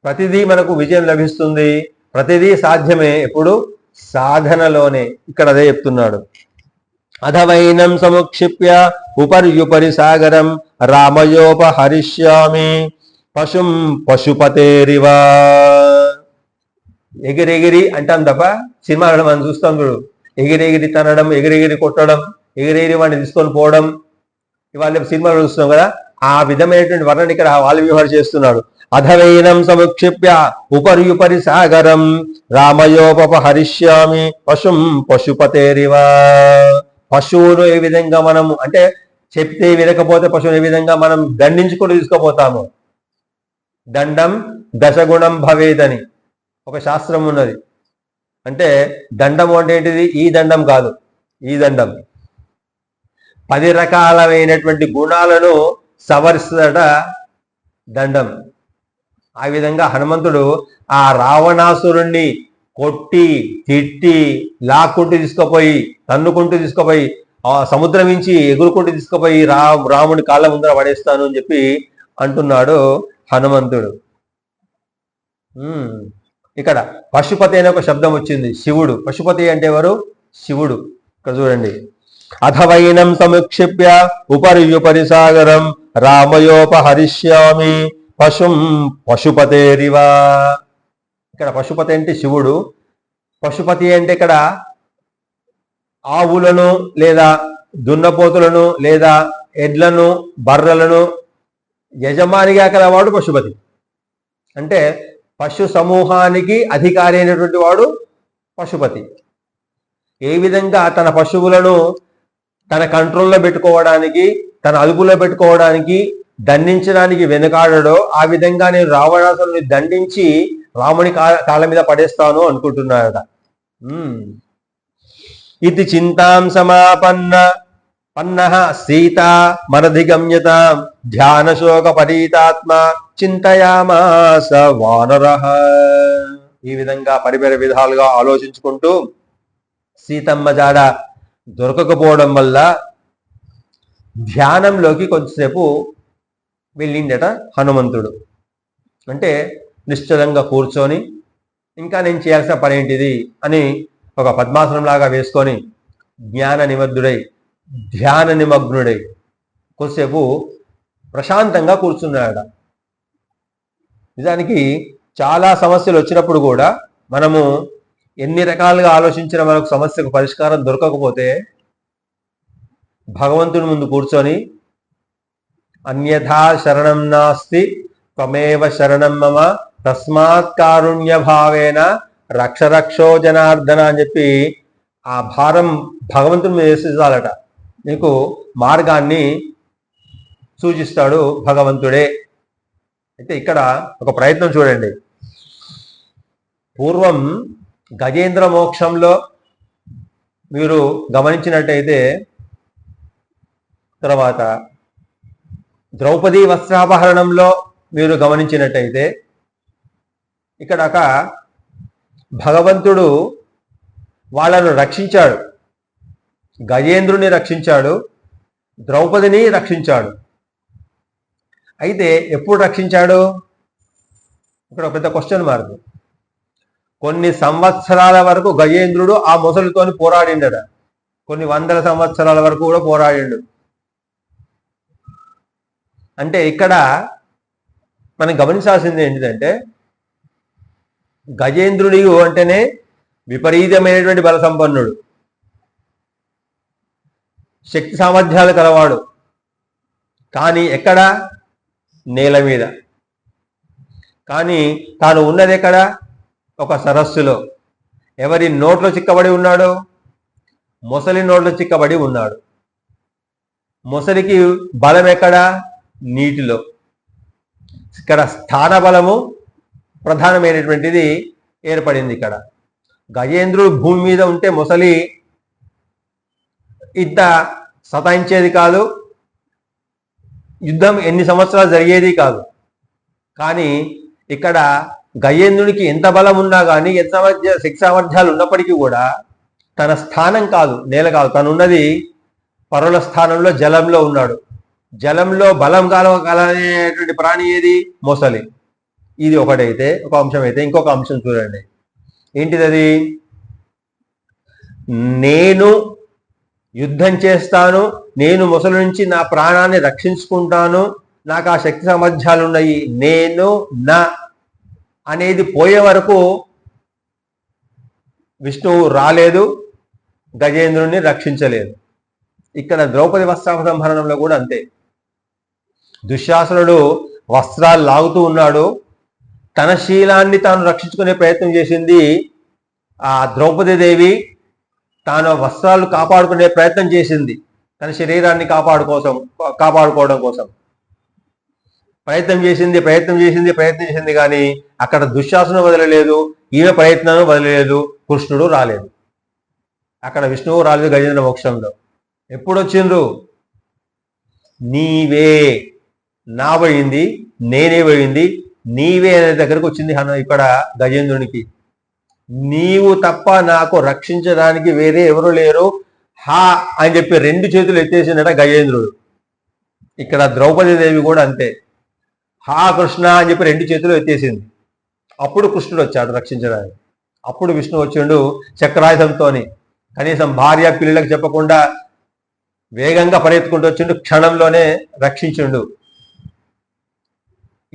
ప్రతిదీ మనకు విజయం లభిస్తుంది, ప్రతిదీ సాధ్యమే ఎప్పుడు సాధనలోనే. ఇక్కడ అదే చెప్తున్నాడు. అధవైనం సముక్షిప్య ఉపర్యుపరి సాగరం రామయోపహరిష్యామి పశుం పశుపతేరివ. ఎగిరెగిరి అంటాం తప్ప సినిమాలను మనం చూస్తాం చూడు, ఎగిరెగిరి తనడం, ఎగిరెగిరి కొట్టడం, ఎగిరెగిరి వాడిని తీసుకొని పోవడం, ఇవాళ సినిమాలు చూస్తున్నాం కదా. ఆ విధమైనటువంటి వర్ణన ఇక్కడ వాళ్ళు వ్యవహారం చేస్తున్నాడు. అధవైనం సముక్షిప్య ఉపర్యుపరి సాగరం రామయోపహరిష్యామి పశుం పశుపతేరివ. పశువును ఏ విధంగా మనము అంటే చెప్తే వినకపోతే పశువుని ఏ విధంగా మనం దండించుకొని తీసుకుపోతాము. దండం దశగుణం భవేదని ఒక శాస్త్రం ఉన్నది. అంటే దండము అంటే ఏంటిది? ఈ దండం కాదు, ఈ దండం 10 రకాలైనటువంటి గుణాలను సవరిస్తట దండం. ఆ విధంగా హనుమంతుడు ఆ రావణాసురుణ్ణి కొట్టి తిట్టి లాక్కుంటూ తీసుకుపోయి తన్నుకుంటూ తీసుకుపోయి ఆ సముద్రం నుంచి ఎగురుకుంటూ తీసుకుపోయి రాముడి కాళ్ళ ముందర పడేస్తాను అని చెప్పి అంటున్నాడు హనుమంతుడు. ఇక్కడ పశుపతి అనే ఒక శబ్దం వచ్చింది. శివుడు. పశుపతి అంటే ఎవరు? శివుడు. ఇక్కడ చూడండి. అథవైనం సముక్షిప్య ఉపరి సాగరం రామయోపహరిష్యామి పశుం పశుపతేరివా. ఇక్కడ పశుపతి అంటే శివుడు. పశుపతి అంటే ఇక్కడ ఆవులను లేదా దున్నపోతులను లేదా ఎడ్లను బర్రెలను యజమానిగా కలవాడు పశుపతి. అంటే పశు సమూహానికి అధికారి అయినటువంటి వాడు పశుపతి. ఏ విధంగా తన పశువులను తన కంట్రోల్లో పెట్టుకోవడానికి, తన అదుపులో పెట్టుకోవడానికి, దండించడానికి వెనుకాడడో ఆ విధంగా నేను రావణాసురుని దండించి రాముని కాళ్ళ మీద పడేస్తాను అనుకుంటున్నాడట. ఇది చింతాం సమాపన్న పన్నః సీతా మనధిగమ్యత ధ్యాన శోక పరీతాత్మ చింతయామాస వానరః. ఈ విధంగా పరిపరి విధాలుగా ఆలోచించుకుంటూ సీతమ్మ జాడ దొరకకపోవడం వల్ల ధ్యానంలోకి కొంచెంసేపు వెళ్ళిండట హనుమంతుడు. అంటే నిశ్చలంగా కూర్చొని ఇంకా నేను చేయాల్సిన పని ఏంటిది అని ఒక పద్మాసనం లాగా వేసుకొని జ్ఞాన నిమగ్నుడై ధ్యాన నిమగ్నుడై కొద్దిసేపు ప్రశాంతంగా కూర్చున్నాడట. నిజానికి చాలా సమస్యలు వచ్చినప్పుడు కూడా మనము ఎన్ని రకాలుగా ఆలోచించిన మనకు సమస్యకు పరిష్కారం దొరకకపోతే భగవంతుని ముందు కూర్చొని అన్యథా శరణం నాస్తి త్వమేవ శరణం మమ తస్మాత్ కారుణ్య భావేన రక్ష రక్షో జనార్దన అని చెప్పి ఆ భారం భగవంతుని మీద వేసేసాలట. నీకు మార్గాన్ని సూచిస్తాడు భగవంతుడే. అయితే ఇక్కడ ఒక ప్రయత్నం చూడండి. పూర్వం గజేంద్ర మోక్షంలో మీరు గమనించినట్టయితే, తర్వాత ద్రౌపదీ వస్త్రాపహరణంలో మీరు గమనించినట్టయితే, ఇక్కడ ఒక భగవంతుడు వాళ్ళను రక్షించాడు. గజేంద్రుని రక్షించాడు, ద్రౌపదిని రక్షించాడు. అయితే ఎప్పుడు రక్షించాడు? ఇక్కడ ఒక పెద్ద క్వశ్చన్ మార్క్. కొన్ని సంవత్సరాల వరకు గజేంద్రుడు ఆ మొసలితోని పోరాడిండట. కొన్ని వందల సంవత్సరాల వరకు కూడా పోరాడిండు. అంటే ఇక్కడ మనం గమనించాల్సింది ఏంటిదంటే, గజేంద్రుడి అంటేనే విపరీతమైనటువంటి బల సంపన్నుడు, శక్తి సామర్థ్యాలు కలవాడు. కానీ ఎక్కడ? నేల మీద. కానీ తాను ఉన్నది ఎక్కడ? ఒక సరస్సులో. ఎవరి నోట్లో చిక్కబడి ఉన్నాడు? మొసలి నోట్లో చిక్కబడి ఉన్నాడు. మొసలికి బలం ఎక్కడ? నీటిలో. ఇక్కడ స్థాన బలము ప్రధానమైనటువంటిది ఏర్పడింది. ఇక్కడ గజేంద్రుడు భూమి మీద ఉంటే మొసలి ఇంత సతాయించేది కాదు, యుద్ధం ఎన్ని సంవత్సరాలు జరిగేది కాదు. కానీ ఇక్కడ గజేంద్రునికి ఎంత బలం ఉన్నా కానీ, ఎంత శక్తి సామర్థ్యాలు ఉన్నప్పటికీ కూడా తన స్థానం కాదు, నేల కాదు. తను ఉన్నది పరుల స్థానంలో, జలంలో ఉన్నాడు. జలంలో బలం కలనేటువంటి ప్రాణి ఏది? మొసలి. ఇది ఒకటైతే ఒక అంశం. అయితే ఇంకొక అంశం చూడండి. ఏంటిది? నేను యుద్ధం చేస్తాను, నేను మొసలి నుంచి నా ప్రాణాన్ని రక్షించుకుంటాను, నాకు ఆ శక్తి సామర్థ్యాలు ఉన్నాయి, నేను నా అనేది పోయే వరకు విష్ణువు రాలేదు, గజేంద్రుడిని రక్షించలేదు. ఇక్కడ ద్రౌపది వస్త్రాపహరణంలో కూడా అంతే. దుశ్శాసనుడు వస్త్రాలు లాగుతూ ఉన్నాడు. తన శీలాన్ని తాను రక్షించుకునే ప్రయత్నం చేసింది ఆ ద్రౌపదీదేవి. తాను వస్త్రాలు కాపాడుకునే ప్రయత్నం చేసింది. తన శరీరాన్ని కాపాడుకోవడం కోసం ప్రయత్నం చేసింది కానీ అక్కడ దుశ్శాసనం వదలలేదు, ఈమె ప్రయత్నం వదలలేదు, కృష్ణుడు రాలేదు. అక్కడ విష్ణువు రాలేదు గజేంద్ర మోక్షంలో. ఎప్పుడు వచ్చిండ్రు? నీవే, నా పోయింది, నేనే పోయింది, నీవే అనే దగ్గరకు వచ్చింది ఇక్కడ గజేంద్రునికి. నీవు తప్ప నాకు రక్షించడానికి వేరే ఎవరు లేరు హా అని చెప్పి 2 చేతులు ఎత్తేసిందట గజేంద్రుడు. ఇక్కడ ద్రౌపదీదేవి కూడా అంతే, హా కృష్ణ అని చెప్పి 2 చేతులు ఎత్తేసింది. అప్పుడు కృష్ణుడు వచ్చాడు రక్షించడానికి. అప్పుడు విష్ణువు వచ్చిండు చక్రాయుధంతోని. కనీసం భార్య పిల్లలకు చెప్పకుండా వేగంగా పరిగెత్తుకుంటూ వచ్చిండు, క్షణంలోనే రక్షించిండు.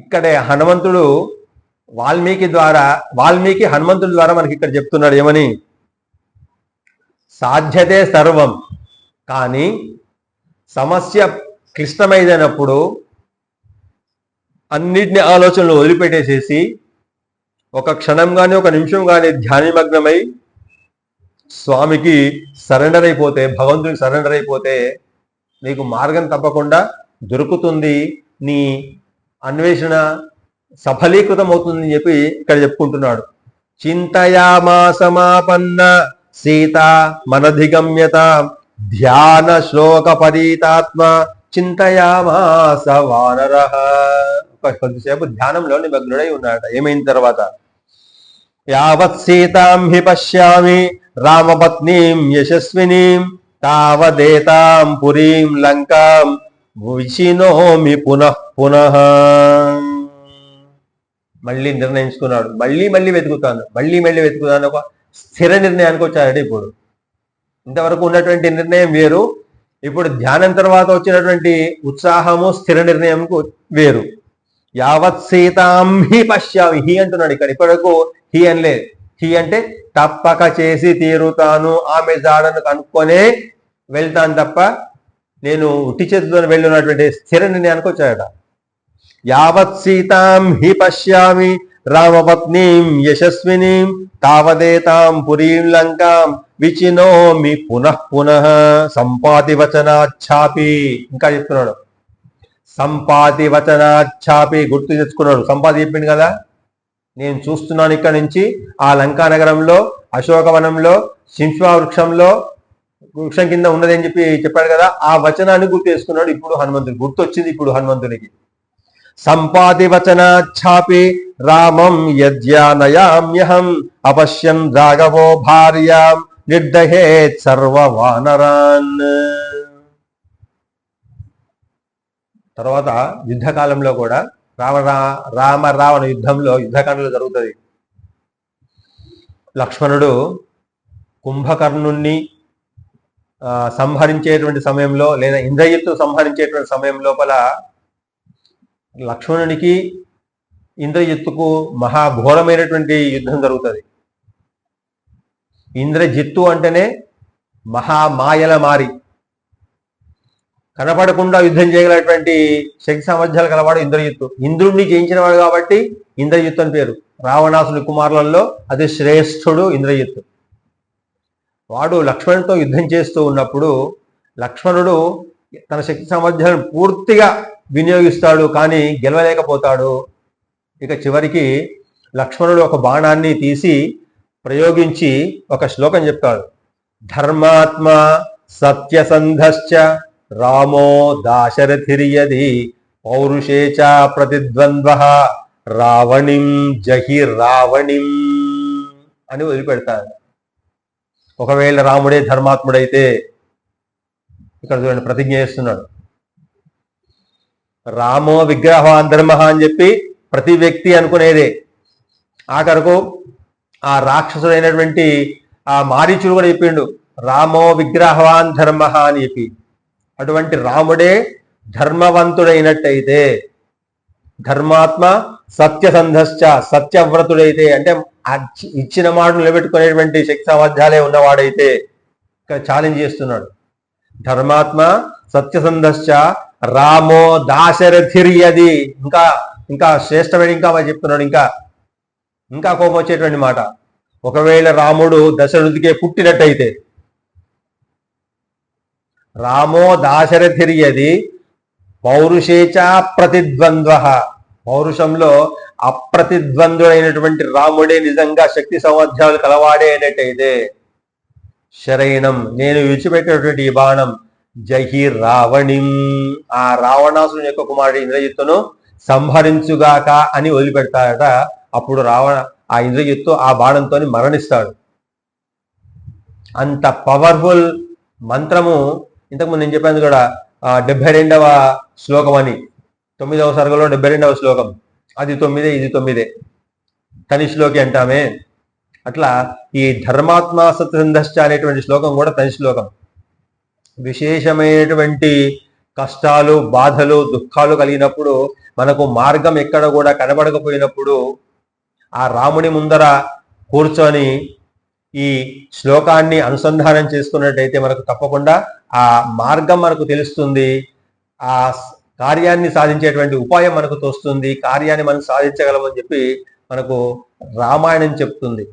ఇక్కడే హనుమంతుడు వాల్మీకి హనుమంతుడి ద్వారా మనకి ఇక్కడ చెప్తున్నాడు ఏమని? సాధ్యతే సర్వం, కానీ సమస్య క్లిష్టమైనప్పుడు అన్నిటిని ఆలోచనలు వదిలిపెట్టేసేసి ఒక క్షణం కానీ ఒక నిమిషం కానీ ధ్యానమగ్నమై స్వామికి సరెండర్ అయిపోతే, భగవంతుడికి సరెండర్ అయిపోతే నీకు మార్గం తప్పకుండా దొరుకుతుంది, నీ అన్వేషణ సఫలీకృతం అవుతుందని చెప్పి ఇక్కడ చెప్పుకుంటున్నాడు. చింతయామా సమాపన్న సీత మనధిగమ్యత ధ్యాన శ్లోక పరీతాత్మ చింతయామాస వానరః. కొద్దిసేపు ధ్యానంలో నిమగ్నుడై ఉన్నాడు. ఏమైన తర్వాత యావత్ సీతాం హి పశ్యామి రామపత్నీం యశస్వినీం తావదేతాం పురీం లంకాం విచినోమి పునః పునః. మళ్ళీ నిర్ణయించుకున్నాడు, మళ్ళీ వెతుకుతాను. ఒక స్థిర నిర్ణయానికి వచ్చాడు. ఇప్పుడు ఇంతవరకు ఉన్నటువంటి నిర్ణయం వేరు, ఇప్పుడు ధ్యానం తర్వాత వచ్చినటువంటి ఉత్సాహము స్థిర నిర్ణయంకు వేరు. యావత్ సీతాం హి పశ్యామి, హి అంటున్నాడు ఇక్కడ. ఇప్పటివరకు హి అనలేదు. హి అంటే తప్పక చేసి తీరుతాను, ఆమె జాడను కనుక్కొనే వెళ్తాను తప్ప నేను ఉట్టి చేతితో వెళ్ళినటువంటి స్థిర నిర్ణయానికి వచ్చాడట. యావత్ సీతాం హి పశ్యామి రామపత్నీం యశస్వినీం తావదేతాం పురీం లంకాం విచినోమి పునః పునః సంపాతి వచనాచ్ఛాపి. ఇంకా చెప్తున్నాడు సంపాతి వచనాచ్ఛాపి, గుర్తు తెచ్చుకున్నాడు. సంపాతి చెప్పింది కదా, నేను చూస్తున్నాను ఇక్కడ నుంచి ఆ లంకా నగరంలో, అశోకవనంలో, సింహ వృక్షం కింద ఉన్నది అని చెప్పాడు కదా, ఆ వచనాన్ని గుర్తు చేసుకున్నాడు. ఇప్పుడు హనుమంతుడు గుర్తొచ్చింది. ఇప్పుడు హనుమంతుడికి సంపాతి వచనాచ్ఛాపి రామం యజ్ఞానయామ్యహం అపశ్యం రాఘవో భార్యాం నిర్దహేత్ సర్వ వానరాన్. తర్వాత యుద్ధకాలంలో కూడా రావణ యుద్ధకాండలో జరుగుతుంది. లక్ష్మణుడు కుంభకర్ణుణ్ణి సంహరించేటువంటి సమయంలో, లేదా ఇంద్రజిత్తు సంహరించేటువంటి సమయం లోపల లక్ష్మణునికి ఇంద్రజిత్తుకు మహాఘోరమైనటువంటి యుద్ధం జరుగుతుంది. ఇంద్రజిత్తు అంటేనే మహామాయల మారి, కనపడకుండా యుద్ధం చేయగలటువంటి శక్తి సామర్థ్యాలు కలవాడు ఇంద్రజిత్తు. ఇంద్రుడిని జయించిన వాడు కాబట్టి ఇంద్రజిత్తు అని పేరు. రావణాసుని కుమారులలో అతి శ్రేష్ఠుడు ఇంద్రజిత్తు. వాడు లక్ష్మణుడితో యుద్ధం చేస్తూ ఉన్నప్పుడు లక్ష్మణుడు తన శక్తి సామర్థ్యాలను పూర్తిగా వినియోగిస్తాడు, కానీ గెలవలేకపోతాడు. ఇక చివరికి లక్ష్మణుడు ఒక బాణాన్ని తీసి ప్రయోగించి ఒక శ్లోకం చెప్తాడు. ధర్మాత్మ సత్యసంధశ్చ రామో దాశరథిర్యది పౌరుషేచ ప్రతిద్వంద్వ రావణిం జహి రావణిం అని వదిలిపెడతాడు. ఒకవేళ రాముడే ధర్మాత్ముడైతే, ఇక్కడ చూడండి ప్రతిజ్ఞ చేస్తున్నాడు, రామో విగ్రహవాన్ ధర్మ అని చెప్పి ప్రతి వ్యక్తి అనుకునేదే. ఆఖరకు ఆ రాక్షసుడైనటువంటి ఆ మారీచుడు కూడా చెప్పిండు రామో విగ్రహవాన్ ధర్మ అని చెప్పి. అటువంటి రాముడే ధర్మవంతుడైనట్టయితే, ధర్మాత్మ సత్యసంధశ్చ సత్యవ్రతుడైతే, అంటే ఇచ్చిన మాటను నిలబెట్టుకునేటువంటి శక్తి సామర్థ్యాలే ఉన్నవాడైతే, ఇక్కడ ఛాలెంజ్ చేస్తున్నాడు. ధర్మాత్మ సత్యసంధశ్చ రామో దాశరథిర్యది. ఇంకా శ్రేష్టమైన ఇంకా చెప్తున్నాడు. ఇంకా కోపం వచ్చేటువంటి మాట, ఒకవేళ రాముడు దశరథుడికే పుట్టినట్టయితే, రామో దాశరథిర్యది పౌరుషేచ ప్రతిద్వంద్వ. పౌరుషంలో అప్రతిద్వంద్వుడైనటువంటి రాముడే నిజంగా శక్తి సామర్థ్యాలు కలవాడే అయినట్టయితే, శరైనం నేను విడిచిపెట్టినటువంటి ఈ బాణం జహి రావణిం, ఆ రావణాసుని యొక్క కుమారుడు ఇంద్రజిత్తును సంహరించుగాక అని వదిలిపెడతాడట. అప్పుడు ఆ ఇంద్రజిత్తు ఆ బాణంతో మరణిస్తాడు. అంత పవర్ఫుల్ మంత్రము. ఇంతకుముందు నేను చెప్పాను కూడా 72వ శ్లోకం అని, 9వ సర్గలో 72వ శ్లోకం. అది 9, ఇది 9. తని శ్లోకి అంటామే. అట్లా ఈ ధర్మాత్మా సత్సంధశ్చ అనేటువంటి శ్లోకం కూడా తని శ్లోకం. విశేషమైనటువంటి కష్టాలు, బాధలు, దుఃఖాలు కలిగినప్పుడు, మనకు మార్గం ఎక్కడ కూడా కనబడకపోయినప్పుడు ఆ రాముని ముందర కూర్చొని ఈ శ్లోకాన్ని అనుసంధానం చేసుకున్నట్టయితే మనకు తప్పకుండా ఆ మార్గం మనకు తెలుస్తుంది. ఆ కార్యాన్ని సాధించేటువంటి ఉపాయం మనకు తోస్తుంది. కార్యాన్ని మనం సాధించగలమని చెప్పి మనకు రామాయణం చెప్తుంది.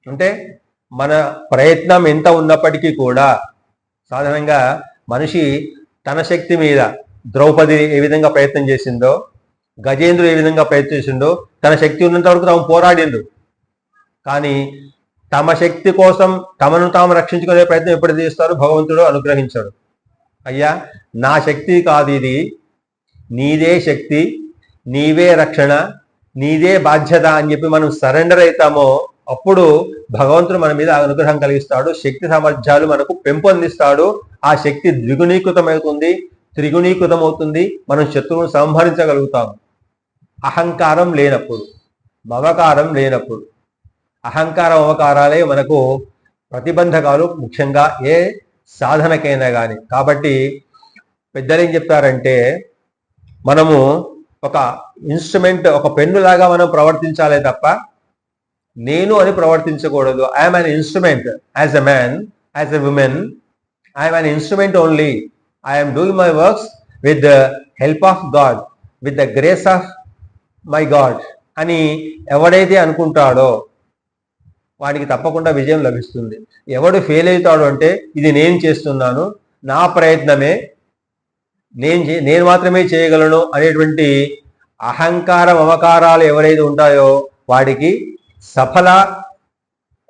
అంటే మన ప్రయత్నం ఎంత ఉన్నప్పటికీ కూడా సాధారణంగా మనిషి తన శక్తి మీద, ద్రౌపది ఏ విధంగా ప్రయత్నం చేసిందో, గజేంద్రుడు ఏ విధంగా ప్రయత్నం చేసిండో, తన శక్తి ఉన్నంత వరకు తాము పోరాడిండు. కానీ తమ శక్తి కోసం తమను తాము రక్షించుకునే ప్రయత్నం ఎప్పుడు చేస్తారో భగవంతుడు అనుగ్రహించాడు. అయ్యా నా శక్తి కాదు ఇది, నీదే శక్తి, నీవే రక్షణ, నీదే బాధ్యత అని చెప్పి మనం సరెండర్ అవుతామో అప్పుడు భగవంతుడు మన మీద అనుగ్రహం కలిగిస్తాడు. శక్తి సామర్థ్యాలు మనకు పెంపొందిస్తాడు. ఆ శక్తి ద్విగుణీకృతమవుతుంది, త్రిగుణీకృతం అవుతుంది. మనం శత్రువును సంహరించగలుగుతాము. అహంకారం లేనప్పుడు, మమకారం లేనప్పుడు. అహంకారం మమకారాలే మనకు ప్రతిబంధకాలు, ముఖ్యంగా ఏ సాధనకైనా కానీ. కాబట్టి పెద్దలు ఏం చెప్తారంటే, మనము ఒక ఇన్స్ట్రుమెంట్, ఒక పెన్నులాగా మనం ప్రవర్తించాలే తప్ప నేను అని ప్రవర్తించకూడదు. I am an instrument as a man, as a woman. I am an instrument only. I am doing my works with the help of God, with the grace of my God అని ఎవడైతే అనుకుంటాడో వాడికి తప్పకుండా విజయం లభిస్తుంది. ఎవడు ఫెయిల్ అవుతాడు అంటే, ఇది నేను చేస్తున్నాను, నా ప్రయత్నమే, నేను మాత్రమే చేయగలను అనేటువంటి అహంకార మమకారాలు ఎవరైతే ఉంటాయో వాడికి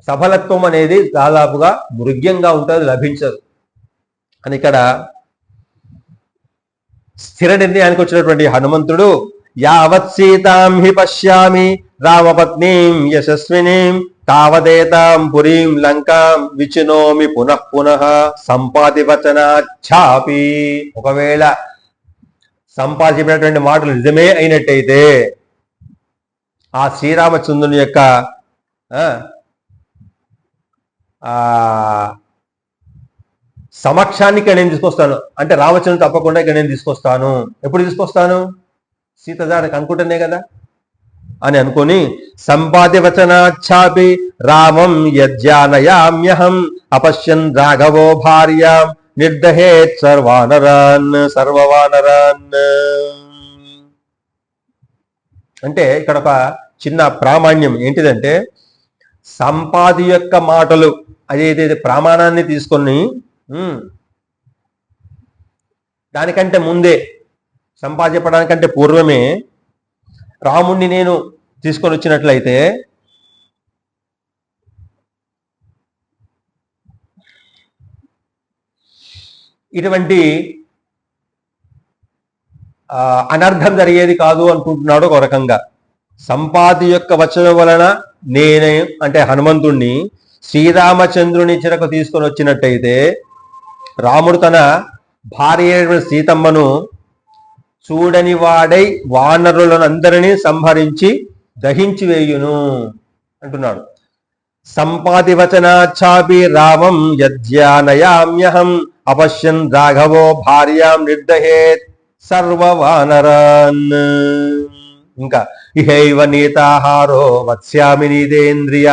సఫలత్వం అనేది దాదాపుగా మృగ్యంగా ఉంటుంది, లభించదు అని ఇక్కడ స్థిర నిర్ణయానికి వచ్చినటువంటి హనుమంతుడు యావత్ సీతాం హి పశ్యామి రామపత్నీం యశస్వినీం తావదేతాం పురీం లంకాం విచినోమి పునః పునః సంపాతి వచనాఛాపి. ఒకవేళ సంపాతి చెప్పినటువంటి మాటలు నిజమే అయినట్టయితే ఆ శ్రీరామచంద్రుని యొక్క సమక్షాన్ని ఇక్కడ నేను తీసుకొస్తాను. అంటే రామచంద్రుడు తప్పకుండా ఇక్కడ నేను తీసుకొస్తాను. ఎప్పుడు తీసుకొస్తాను? సీత దానికి అనుకుంటున్నాయి కదా అని అనుకొని సంపాతి వచనాఛాపి రామం యజ్జానయామ్యహం అపశ్యన్ రాఘవో భార్యాం నిర్దహేత్ సర్వవానరాన్. అంటే ఇక్కడ ఒక చిన్న ప్రామాణ్యం ఏంటిదంటే, సంపాది యొక్క మాటలు అదేదైతే ప్రామాణాన్ని తీసుకొని దానికంటే ముందే, సంపాది చెప్పడానికంటే పూర్వమే రాముణ్ణి నేను తీసుకొని వచ్చినట్లయితే ఇటువంటి అనర్థం జరిగేది కాదు అనుకుంటున్నాడు ఒక రకంగా. సంపాతి యొక్క వచనం వలన నేనే అంటే హనుమంతుణ్ణి శ్రీరామచంద్రుని చెరకు తీసుకొని వచ్చినట్టయితే రాముడు తన భార్య సీతమ్మను చూడని వాడై వానరులను అందరినీ సంహరించి దహించి వేయును అంటున్నాడు. సంపాతి వచనాఛాపి రామం యజ్జానయామ్యహం అపశ్యన్ రాఘవో భార్యాం నిర్దహేత్ సర్వవానరాన్. ఇంకా ఇహైవ నీతాహారో వత్స్యామి నీదేంద్రియ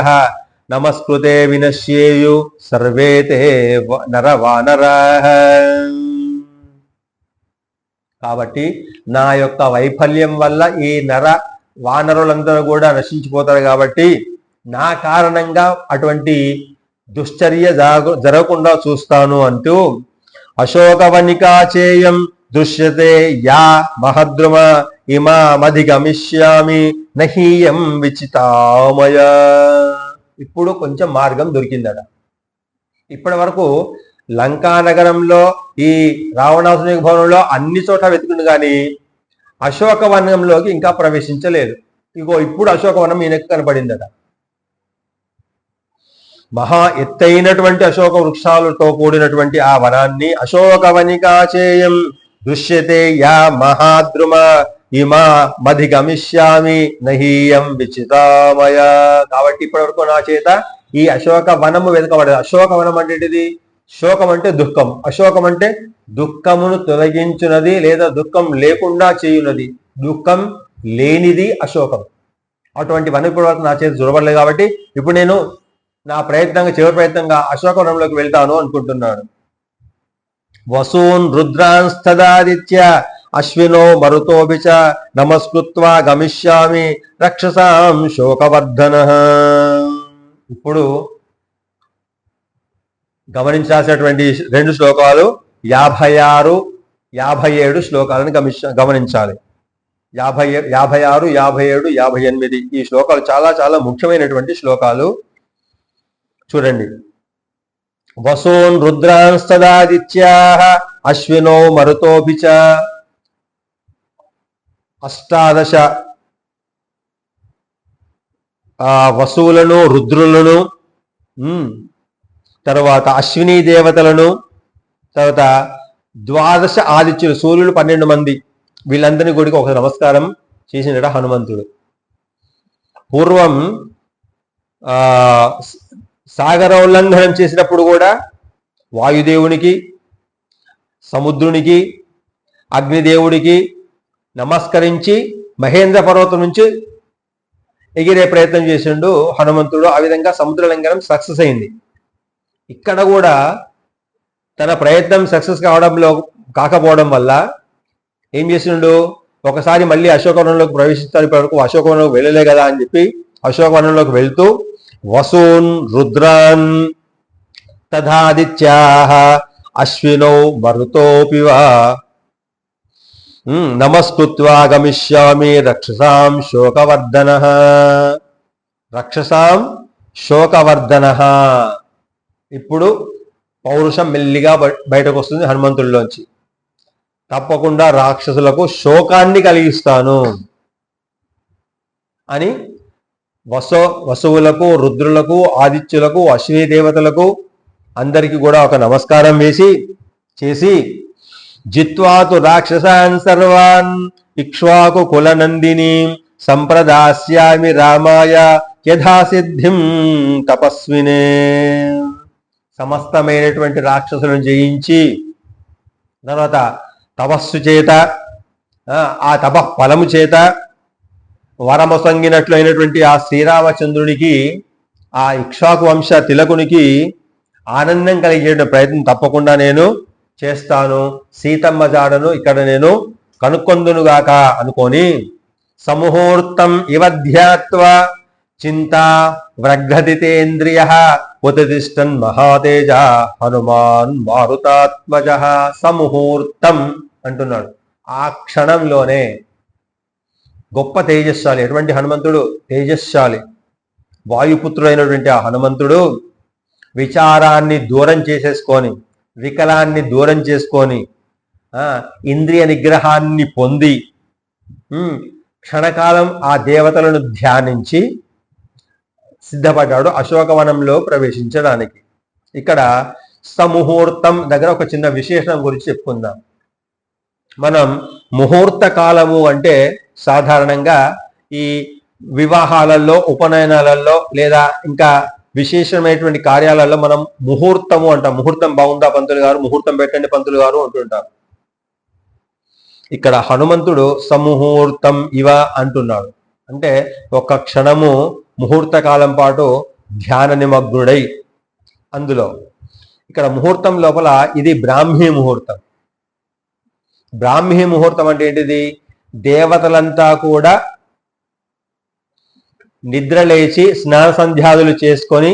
నమస్కృతే వినశ్యేయు సర్వే తే నరవానరాః. కాబట్టి నా యొక్క వైఫల్యం వల్ల ఈ నర వానరులందరూ కూడా నశించిపోతారు. కాబట్టి నా కారణంగా అటువంటి దుశ్చర్య జరగకుండా చూస్తాను అంటూ అశోకవనికాచేయం దృశ్యతే యా మహద్రుమ ఇమామధిగమిష్యామి నహీయం విచితామయ. ఇప్పుడు కొంచెం మార్గం దొరికిందట. ఇప్పటి వరకు లంకా నగరంలో ఈ రావణాసుని భవనంలో అన్ని చోట్ల వెతుకుంది కానీ అశోకవనంలోకి ఇంకా ప్రవేశించలేదు. ఇగో ఇప్పుడు అశోకవనం ఈయనకు కనపడిందట. మహా ఎత్తైనటువంటి అశోక వృక్షాలతో కూడినటువంటి ఆ వనాన్ని అశోకవనికాచేయం దృశ్యతే యా మహాద్రుమ ఇమా మధి గమిష్యామి నహీయం విచితామయ. కాబట్టి ఇప్పటివరకు నా చేత ఈ అశోక వనము వెతకబడదు. అశోకవనం అంటే ఏంటిది? శోకం అంటే దుఃఖం, అశోకం అంటే దుఃఖమును తొలగించున్నది లేదా దుఃఖం లేకుండా చేయున్నది, దుఃఖం లేనిది అశోకం. అటువంటి వనం ఇప్పటి వరకు నా చేత చూడబడలేదు. కాబట్టి ఇప్పుడు నేను నా ప్రయత్నంగా చివరి ప్రయత్నంగా అశోకవనంలోకి వెళ్తాను అనుకుంటున్నాను. వసూన్ రుద్రాంస్తదాదిత్య అశ్వినో మరుతోభిచ నమస్కృత్వా గమిష్యామి రక్షసాం శోకవర్ధన. ఇప్పుడు గమనించాల్సినటువంటి 2 శ్లోకాలు 56, 57 శ్లోకాలను గమనించాలి. 56, 57, 58 ఈ శ్లోకాలు చాలా చాలా ముఖ్యమైనటువంటి శ్లోకాలు. చూడండి. వసూన్ రుద్రాంస్తదాదిత్యాః అశ్వినో మరుతోభిచ 18 వసువులను రుద్రులను, తర్వాత అశ్విని దేవతలను, తర్వాత 12 ఆదిత్యులు సూర్యులు 12 మంది, వీళ్ళందరినీ గుడికి ఒక నమస్కారం చేసినట హనుమంతుడు. పూర్వం సాగర ఉల్లంఘనం చేసినప్పుడు కూడా వాయుదేవునికి, సముద్రునికి, అగ్నిదేవుడికి నమస్కరించి మహేంద్ర పర్వతం నుంచి ఎగిరే ప్రయత్నం చేసిండు హనుమంతుడు. ఆ విధంగా సముద్ర లంఘనం సక్సెస్ అయింది. ఇక్కడ కూడా తన ప్రయత్నం సక్సెస్ కాకపోవడం వల్ల ఏం చేసిండు, ఒకసారి మళ్ళీ అశోకవనంలోకి ప్రవేశిస్తారు. ఇప్పటివరకు అశోకవనంలోకి వెళ్ళలే కదా అని చెప్పి అశోకవనంలోకి వెళ్తూ వసూన్ రుద్రాన్ తథాదిత్యాః అశ్వినో మరుతోపివా నమస్కృత్వా గమిష్యామి రక్షసాం శోకవర్ధనః. రక్షసాం శోకవర్ధనః. ఇప్పుడు పౌరుషం మెల్లిగా బయటకు వస్తుంది హనుమంతుడిలోంచి. తప్పకుండా రాక్షసులకు శోకాన్ని కలిగిస్తాను అని వసువులకు, రుద్రులకు, ఆదిత్యులకు, అశ్విని దేవతలకు అందరికీ కూడా ఒక నమస్కారం చేసి జిత్వాతు రాక్షసాన్ సర్వాన్ ఇక్ష్వాకు కులనందిని సంప్రదాస్యామి రామాయ యథాసిద్ధిం తపస్వినే. సమస్తమైనటువంటి రాక్షసులను జయించి తర్వాత తపస్సు చేత, ఆ తపఫలము చేత వరమొసంగినట్లు అయినటువంటి ఆ శ్రీరామచంద్రునికి, ఆ ఇక్ష్వాకు వంశ తిలకునికి ఆనందం కలిగే ప్రయత్నం తప్పకుండా నేను చేస్తాను. సీతమ్మ జాడను ఇక్కడ నేను కనుక్కొందునుగాక అనుకొని సముహూర్తం ఇవధ్యాత్వా చింతా వ్రగ్ధతితేంద్రియ ఉతతిష్టన్ మహాతేజ హనుమాన్ మారుతాత్మజ. సముహూర్తం అంటున్నాడు. ఆ క్షణంలోనే గొప్ప తేజస్శాలి. ఎటువంటి హనుమంతుడు? తేజస్శాలి, వాయుపుత్రుడైనటువంటి ఆ హనుమంతుడు విచారాన్ని దూరం చేసేసుకొని, వికలాన్ని దూరం చేసుకొని, ఇంద్రియ నిగ్రహాన్ని పొంది క్షణకాలం ఆ దేవతలను ధ్యానించి సిద్ధపడ్డాడు అశోకవనంలో ప్రవేశించడానికి. ఇక్కడ సముహూర్తం దగ్గర ఒక చిన్న విశేషణం గురించి చెప్పుకుందాం. మనం ముహూర్త కాలము అంటే సాధారణంగా ఈ వివాహాలలో, ఉపనయనాలలో లేదా ఇంకా విశేషమైనటువంటి కార్యాలలో మనం ముహూర్తము అంటాం. ముహూర్తం బాగుందా పంతులు గారు, ముహూర్తం పెట్టండి పంతులు గారు అంటుంటారు. ఇక్కడ హనుమంతుడు సముహూర్తం ఇవ అంటున్నాడు. అంటే ఒక క్షణము ముహూర్త కాలం పాటు ధ్యాన నిమగ్నుడై, అందులో ఇక్కడ ముహూర్తం లోపల ఇది బ్రాహ్మీ ముహూర్తం. బ్రాహ్మీ ముహూర్తం అంటే ఏంటిది? దేవతలంతా కూడా నిద్ర లేచి స్నాన సంధ్యాదులు చేసుకొని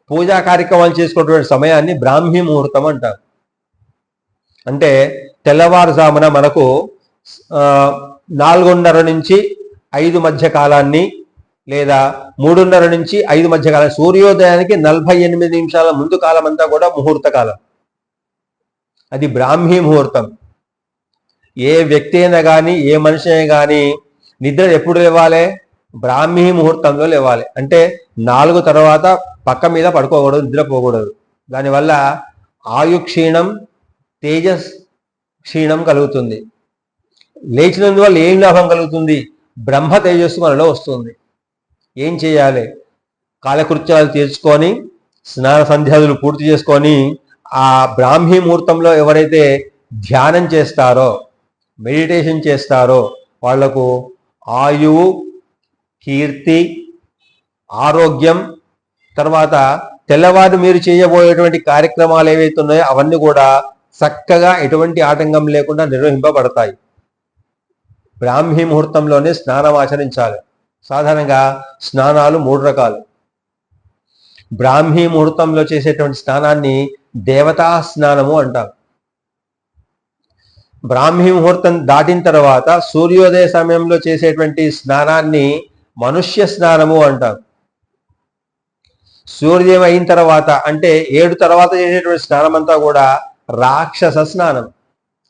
పూజా కార్యక్రమాలు చేసుకున్నటువంటి సమయాన్ని బ్రాహ్మీ ముహూర్తం అంటారు. అంటే తెల్లవారుజామున మనకు 4:30 నుంచి 5 మధ్య కాలాన్ని, లేదా 3:30 నుంచి 5 మధ్య కాలం, సూర్యోదయానికి 48 నిమిషాల ముందు కాలం అంతా కూడా ముహూర్త కాలం. అది బ్రాహ్మీ ముహూర్తం. ఏ వ్యక్తి అయినా కానీ, ఏ మనిషి అయినా కానీ నిద్ర ఎప్పుడు లేవాలి? బ్రాహ్మీ ముహూర్తంలో లేవాలి. అంటే 4 తర్వాత పక్క మీద పడుకోకూడదు, నిద్రపోకూడదు. దానివల్ల ఆయు క్షీణం, తేజస్ క్షీణం కలుగుతుంది. లేచినందువల్ల ఏం లాభం కలుగుతుంది? బ్రహ్మ తేజస్సు మనలో వస్తుంది. ఏం చేయాలి? కాలకృత్యాలు తీర్చుకొని, స్నాన సంధ్యాదులు పూర్తి చేసుకొని, ఆ బ్రాహ్మీ ముహూర్తంలో ఎవరైతే ధ్యానం చేస్తారో, మెడిటేషన్ చేస్తారో వాళ్లకు ఆయువు, కీర్తి, ఆరోగ్యం, తర్వాత తెల్లవారు మీరు చేయబోయేటువంటి కార్యక్రమాలు ఏవైతే ఉన్నాయో అవన్నీ కూడా చక్కగా ఎటువంటి ఆటంకం లేకుండా నిర్వహింపబడతాయి. బ్రాహ్మీ ముహూర్తంలోనే స్నానం ఆచరించాలి. సాధారణంగా స్నానాలు 3 రకాలు. బ్రాహ్మీ ముహూర్తంలో చేసేటువంటి స్నానాన్ని దేవతా స్నానము అంటారు. బ్రాహ్మీ ముహూర్తం దాటిన తర్వాత సూర్యోదయ సమయంలో చేసేటువంటి స్నానాన్ని మనుష్య స్నానము అంటారు. సూర్యోదయం అయిన తర్వాత అంటే 7 తర్వాత చేసేటువంటి స్నానం అంతా కూడా రాక్షస స్నానం.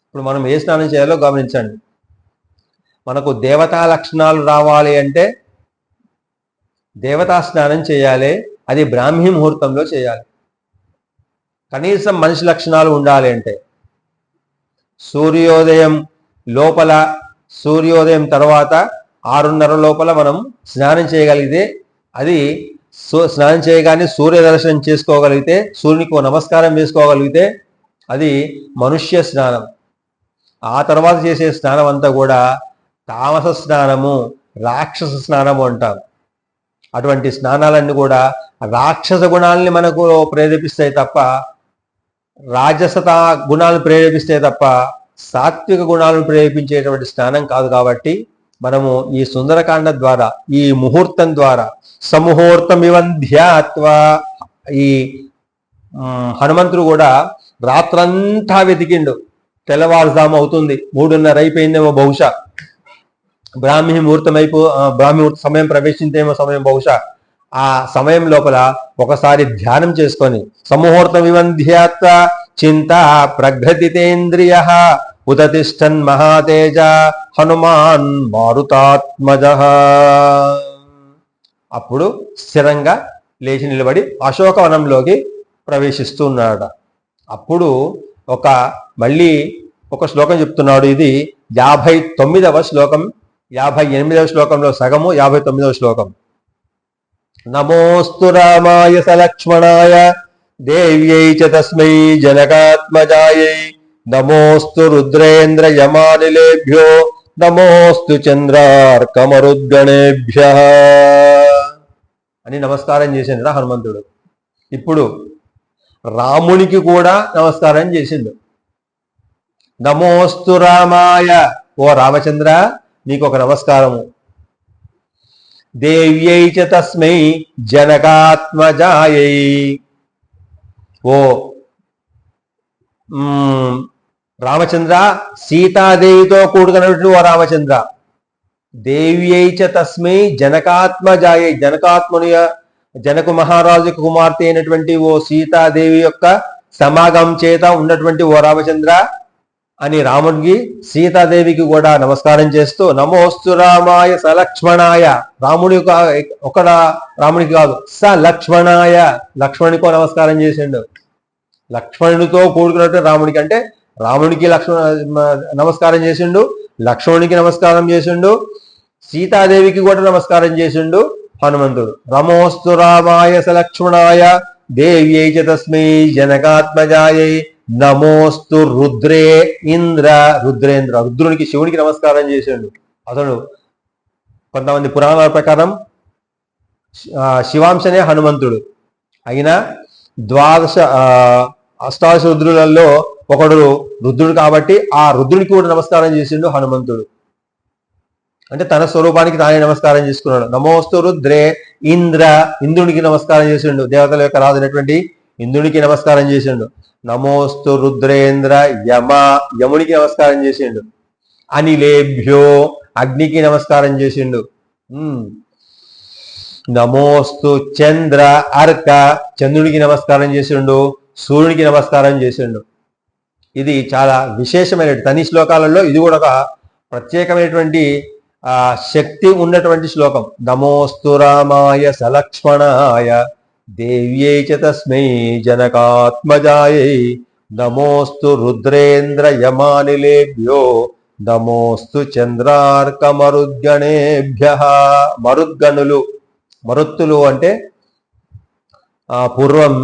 ఇప్పుడు మనం ఏ స్నానం చేయాలో గమనించండి. మనకు దేవతా లక్షణాలు రావాలి అంటే దేవతా స్నానం చేయాలి. అది బ్రాహ్మీ ముహూర్తంలో చేయాలి. కనీసం మనిషి లక్షణాలు ఉండాలి అంటే సూర్యోదయం లోపల, సూర్యోదయం తర్వాత 6:30 లోపల మనం స్నానం చేయగలిగితే, అది స్నానం చేయగానే సూర్య దర్శనం చేసుకోగలిగితే, సూర్యునికి నమస్కారం చేసుకోగలిగితే అది మనుష్య స్నానం. ఆ తర్వాత చేసే స్నానం అంతా కూడా తామస స్నానము, రాక్షస స్నానము అంటారు. అటువంటి స్నానాలన్నీ కూడా రాక్షస గుణాలని మనకు ప్రేరేపిస్తాయి తప్ప, రాజసత గుణాలను ప్రేరేపిస్తాయి తప్ప సాత్విక గుణాలను ప్రేరేపించేటువంటి స్నానం కాదు. కాబట్టి మనము ఈ సుందరకాండ ద్వారా, ఈ ముహూర్తం ద్వారా, సముహూర్తం ఇవంధ్యాత్వా, ఈ హనుమంతుడు కూడా రాత్రంతా వెతికిండు. తెల్లవారుజాము అవుతుంది, 3:30 అయిపోయిందేమో బహుశా, బ్రాహ్మీ ముహూర్త సమయం ప్రవేశించేమో సమయం బహుశా. ఆ సమయం లోపల ఒకసారి ధ్యానం చేసుకొని సముహూర్తం వివంధ్యాత్వ చింత ప్రఘ్రతితేంద్రియ ఉదతిష్టన్ మహాతేజ హనుమాన్ మారుతాత్మజ. అప్పుడు స్థిరంగా లేచి నిలబడి అశోకవనంలోకి ప్రవేశిస్తున్నాడు. అప్పుడు మళ్ళీ ఒక శ్లోకం చెప్తున్నాడు. ఇది 59వ శ్లోకం. 58వ శ్లోకంలో సగము, 59వ శ్లోకం. నమోస్తు రామాయ సలక్ష్మణాయ దేవ్యై చ తస్మై జనకాత్మజాయై నమోస్తు రుద్రేంద్ర యమానిలేభ్యో నమోస్తు చంద్రార్కమరుద్గణేభ్యః అని నమస్కారం చేసిండు హనుమంతుడు. ఇప్పుడు రామునికి కూడా నమస్కారం చేసిండు. నమోస్తు రామాయ, ఓ రామచంద్ర నీకు ఒక నమస్కారము. దేవ్యై చ తస్మై జనకాత్మజాయై, ఓ రామచంద్ర సీతాదేవితో కూడుకున్నటువంటి ఓ రామచంద్ర. దేవ్యై చ తస్మై జనకాత్మజాయై, జనకు మహారాజు కుమార్తె అయినటువంటి ఓ సీతాదేవి యొక్క సమాగం చేత ఉన్నటువంటి ఓ రామచంద్ర అని రాముడికి, సీతాదేవికి కూడా నమస్కారం చేస్తూ నమోస్తు రామాయ సలక్ష్మణాయ, రాముడికి కాదు సలక్ష్మణాయ, లక్ష్మణునికో నమస్కారం చేసిండు. లక్ష్మణుడితో కూడుకున్నట్టు రాముడికి, అంటే రాముడికి నమస్కారం చేసిండు, లక్ష్మణునికి నమస్కారం చేసిండు, సీతాదేవికి కూడా నమస్కారం చేసిండు హనుమంతుడు. నమోస్తు రామాయ సలక్ష్మణాయ దేవ్యై చ తస్మై జనకాత్మజాయై నమోస్తు రుద్రేంద్ర, రుద్రునికి, శివునికి నమస్కారం చేసిండు. అతడు కొంతమంది పురాణాల ప్రకారం శివాంశనే హనుమంతుడు అయినా అష్టాదశ రుద్రులలో ఒకడు రుద్రుడు కాబట్టి ఆ రుద్రునికి కూడా నమస్కారం చేసిండు హనుమంతుడు. అంటే తన స్వరూపానికి తానే నమస్కారం చేసుకున్నాడు. నమోస్తు రుద్రే ఇంద్రునికి నమస్కారం చేసిండు. దేవతల యొక్క రాజునటువంటి ఇంద్రునికి నమస్కారం చేసిండు. నమోస్తు రుద్రేంద్ర యమ, యమునికి నమస్కారం చేసిండు. అనిలేభ్యో, అగ్నికి నమస్కారం చేసిండు. నమోస్తు చంద్ర అర్క, చంద్రుడికి నమస్కారం చేసిండు. సూర్యుడికి నమస్కారం చేసిండు. ఇది చాలా విశేషమైన తని శ్లోకాలలో ఇది కూడా ఒక ప్రత్యేకమైనటువంటి శక్తి ఉన్నటువంటి శ్లోకం. నమోస్తు రామాయ సలక్ష్మణాయ దేవ్యై చ తస్మై జనకాత్మజాయై నమోస్తు రుద్రేంద్ర యమానిలేభ్యో నమోస్తు చంద్రార్క మరుద్గణేభ్యః. మరుద్గణులు, మరుత్తులు అంటే పూర్వం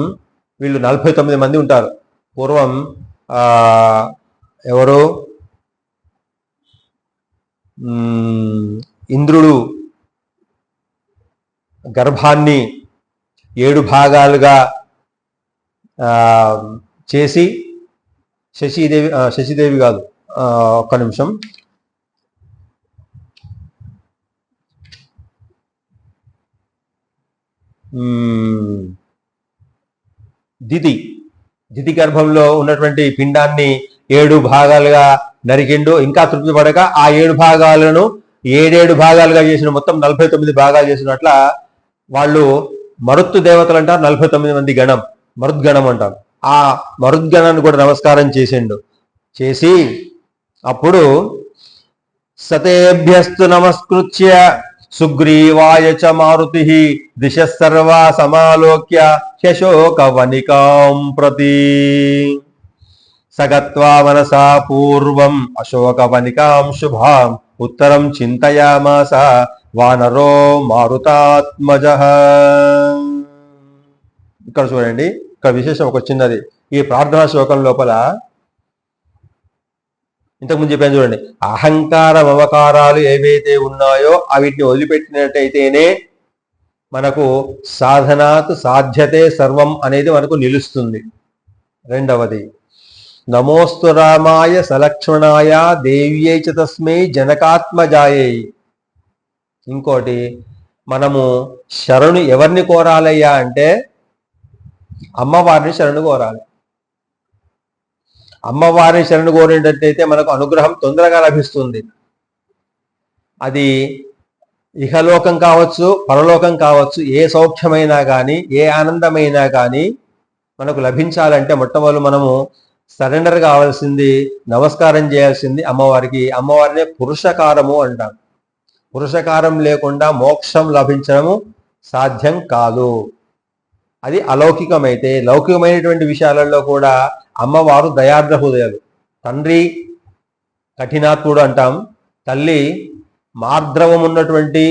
వీళ్ళు 49 మంది ఉంటారు. పూర్వం ఎవరు, ఇంద్రుడు గర్భాన్ని 7 భాగాలుగా చేసి శశిదేవి కాదు, ఒక్క నిమిషం, దితి గర్భంలో ఉన్నటువంటి పిండాన్ని 7 భాగాలుగా నరికిండు. ఇంకా తృప్తి పడక ఆ 7 భాగాలను 7 భాగాలుగా చేసిన, మొత్తం 49 భాగాలు చేసినట్ల వాళ్ళు మరుత్తు దేవతలు అంటారు. 49 మంది గణం, మరుద్గణం అంటారు. ఆ మరుద్గణాన్ని కూడా నమస్కారం చేసిండు. చేసి అప్పుడు సతేభ్యస్తు నమస్కృత్య సుగ్రీవాయ చ మారుతి దిశ సర్వా సమాలోక్య శశోక వనికాం ప్రతి సగత్వా మనసా పూర్వం అశోక వనికాం శుభాం ఉత్తరం చింతయామాస వానరో మారుతాత్మజః. ఇక్కడ చూడండి, ఇక్కడ విశేషం ఒక చిన్నది. ఈ ప్రార్థనా శ్లోకం లోపల ఇంతకుముందు చెప్పాను చూడండి, అహంకార మమకారాలు ఏవైతే ఉన్నాయో అవిటిని వదిలిపెట్టినట్టయితేనే మనకు సాధనాత్ సాధ్యతే సర్వం అనేది మనకు నిలుస్తుంది. రెండవది, నమోస్తు రామాయ సలక్ష్మణాయ దేవ్యై చ తస్మై జనకాత్మజాయై. ఇంకోటి, మనము శరణు ఎవరిని కోరాలయ్యా అంటే అమ్మవారిని శరణు కోరాలి. అమ్మవారిని శరణు కోరేటట్టయితే మనకు అనుగ్రహం తొందరగా లభిస్తుంది. అది ఇహలోకం కావచ్చు, పరలోకం కావచ్చు, ఏ సౌఖ్యమైనా కానీ, ఏ ఆనందమైనా కానీ మనకు లభించాలంటే మొట్టమొదలు మనము సరెండర్ కావాల్సింది, నమస్కారం చేయాల్సింది అమ్మవారికి. అమ్మవారినే పురుషకారము అంటాం. పురుషకారం లేకుండా మోక్షం లభించడము సాధ్యం కాదు. అది అలౌకికమైతే, లౌకికమైనటువంటి విషయాలలో కూడా అమ్మవారు దయార్ద్ర హృదయాలు. తండ్రి కఠినాత్ముడు అంటాం, తల్లి మార్ద్రవం ఉన్నటువంటి,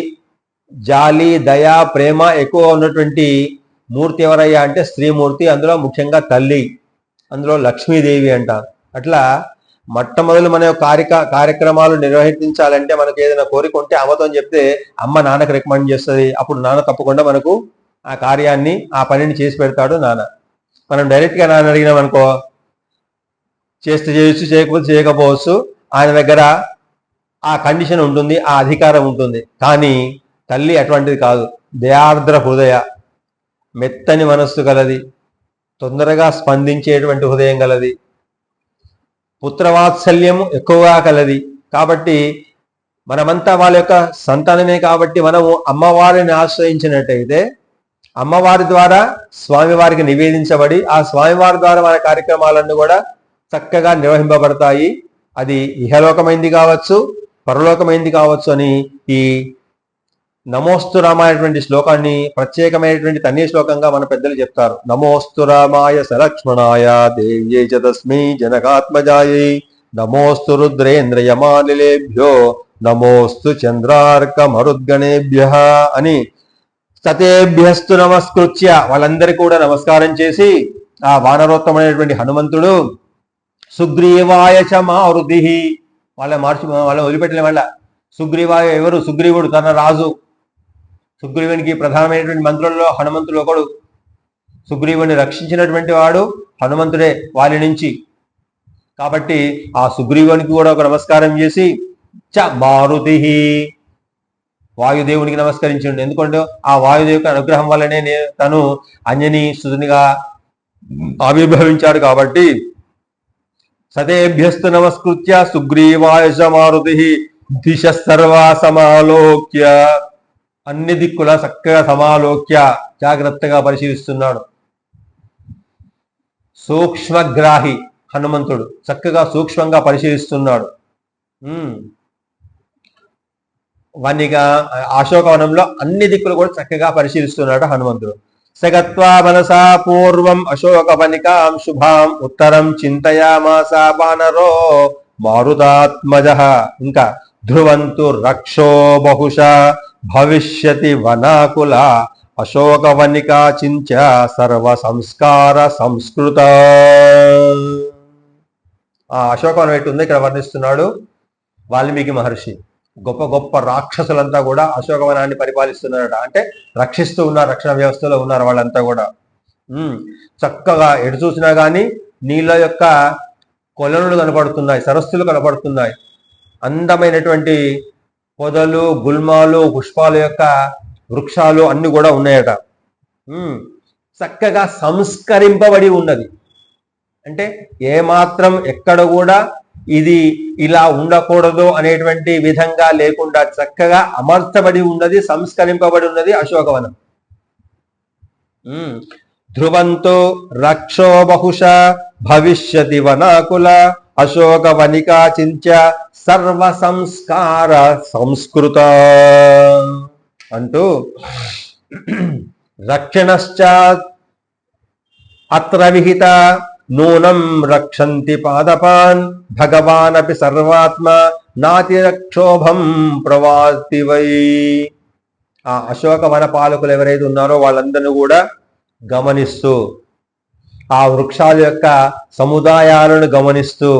జాలి దయ ప్రేమ ఎక్కువ ఉన్నటువంటి మూర్తి ఎవరయ్యా అంటే స్త్రీమూర్తి. అందులో ముఖ్యంగా తల్లి, అందులో లక్ష్మీదేవి అంటాం. అట్లా మొట్టమొదలు మన కార్యక్రమాలు నిర్వహించాలంటే మనకు ఏదైనా కోరిక ఉంటే అమ్మతో చెప్తే అమ్మ నాన్నకు రికమెండ్ చేస్తుంది. అప్పుడు నాన్న తప్పకుండా మనకు ఆ కార్యాన్ని, ఆ పనిని చేసి పెడతాడు నాన్న. మనం డైరెక్ట్గా నాన్న అడిగినాం అనుకో, చేస్తే చేయొచ్చు, చేయకపోతే చేయకపోవచ్చు. ఆయన దగ్గర ఆ కండిషన్ ఉంటుంది, ఆ అధికారం ఉంటుంది. కానీ తల్లి అటువంటిది కాదు. దయార్ద్ర హృదయ, మెత్తని మనస్సు గలది, తొందరగా స్పందించేటువంటి హృదయం గలది, పుత్రవాత్సల్యము ఎక్కువగా కలది. కాబట్టి మనమంతా వాళ్ళ యొక్క సంతానమే. కాబట్టి మనము అమ్మవారిని ఆశ్రయించినట్టయితే అమ్మవారి ద్వారా స్వామివారికి నివేదించబడి ఆ స్వామివారి ద్వారా మన కార్యక్రమాలన్నీ కూడా చక్కగా నిర్వహింపబడతాయి. అది ఇహలోకమైంది కావచ్చు, పరలోకమైంది కావచ్చు అని ఈ నమోస్తు రామాయటువంటి శ్లోకాన్ని ప్రత్యేకమైనటువంటి తన్య శ్లోకంగా మన పెద్దలు చెప్తారు. నమోస్తు రామాయ సలక్ష్మణాయ దేవ్యై చ తస్మై జనకాత్మజాయై నమోస్తు రుద్రేంద్ర యమానిలేభ్యో నమోస్తు చంద్రార్క మరుద్గణేభ్యః అని సతేభ్యస్తు నమస్కృత్య వాళ్ళందరికీ కూడా నమస్కారం చేసి ఆ వానరోత్తమైనటువంటి హనుమంతుడు సుగ్రీవాయ చ మారుతి, వాళ్ళని వదిలిపెట్టలే. వాళ్ళ సుగ్రీవాయ ఎవరు? సుగ్రీవుడు, తన రాజు. సుగ్రీవునికి ప్రధానమైనటువంటి మంత్రుల్లో హనుమంతుడు ఒకడు. సుగ్రీవుని రక్షించినటువంటి వాడు హనుమంతుడే వాళ్ళ నుంచి. కాబట్టి ఆ సుగ్రీవునికి కూడా ఒక నమస్కారం చేసి చ మారుతి, వాయుదేవునికి నమస్కరించండి. ఎందుకంటే ఆ వాయుదేవుకి అనుగ్రహం వల్లనే తను అంజనీ సుతునిగా ఆవిర్భవించాడు కాబట్టి సతేభ్యస్తు నమస్కృత్య సుగ్రీవాయుష మారుతి దిశ సర్వా సమాలోక్య, అన్ని దిక్కుల చక్కగా సమాలోక్య జాగ్రత్తగా పరిశీలిస్తున్నాడు. సూక్ష్మగ్రాహి హనుమంతుడు చక్కగా సూక్ష్మంగా పరిశీలిస్తున్నాడు. వనిగా అశోకవనంలో అన్ని దిక్కులు కూడా చక్కగా పరిశీలిస్తున్నాడు హనుమంతుడు. సగత్వా మనసా పూర్వం అశోకవనికాం శుభాం ఉత్తరం చింతయామాస వానరో మారుతాత్మజ. ఇంకా ధ్రువంతు రక్షో బహుశ భవిష్యతి వనాకుల అశోకవనికా చించ సర్వ సంస్కార సంస్కృత. ఆ అశోకవనం ఎటు ఉంది ఇక్కడ వర్ణిస్తున్నాడు వాల్మీకి మహర్షి. గొప్ప గొప్ప రాక్షసులంతా కూడా అశోకవనాన్ని పరిపాలిస్తున్నారట. అంటే రక్షిస్తూ ఉన్నారు, రక్షణ వ్యవస్థలో ఉన్నారు వాళ్ళంతా కూడా. చక్కగా ఎటు చూసినా కానీ నీళ్ళ యొక్క కొలనులు కనపడుతున్నాయి, సరస్సులు కనపడుతున్నాయి, అందమైనటువంటి పొదలు, గుల్మాలు, పుష్పాల యొక్క వృక్షాలు అన్ని కూడా ఉన్నాయట. చక్కగా సంస్కరింపబడి ఉన్నది. అంటే ఏమాత్రం ఎక్కడ కూడా ఇది ఇలా ఉండకూడదు అనేటువంటి విధంగా లేకుండా చక్కగా అమర్చబడి ఉన్నది, సంస్కరింపబడి ఉన్నది అశోకవనం. ధ్రువంతో రక్షో బహుశ భవిష్యతి వనాకుల అశోకవనికా చించ సర్వ సంస్కార సంస్కృత అంటూ రక్షణశ్చ అత్ర విహిత నూనం రక్షంతి పాదపాన్ భగవానపి సర్వాత్మ నాతి రక్షోభం ప్రవాతి వై. ఆ అశోకవన పాలకులు ఎవరైతే ఉన్నారో వాళ్ళందరినీ కూడా గమనిస్తూ, ఆ వృక్షాల యొక్క సముదాయాలను గమనిస్తూ,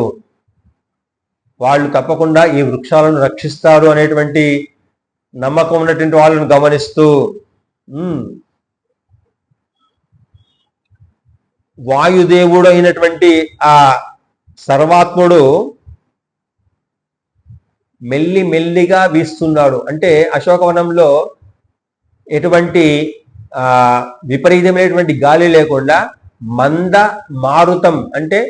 వాళ్ళు తప్పకుండా ఈ వృక్షాలను రక్షిస్తారు అనేటువంటి నమ్మకం ఉన్నటువంటి వాళ్ళను గమనిస్తూ, వాయుదేవుడు అయినటువంటి ఆ సర్వాత్ముడు మెల్లి మెల్లిగా వీస్తున్నాడు. అంటే అశోకవనంలో ఎటువంటి విపరీతమైనటువంటి గాలి లేకుండా మంద మారుతం అంటే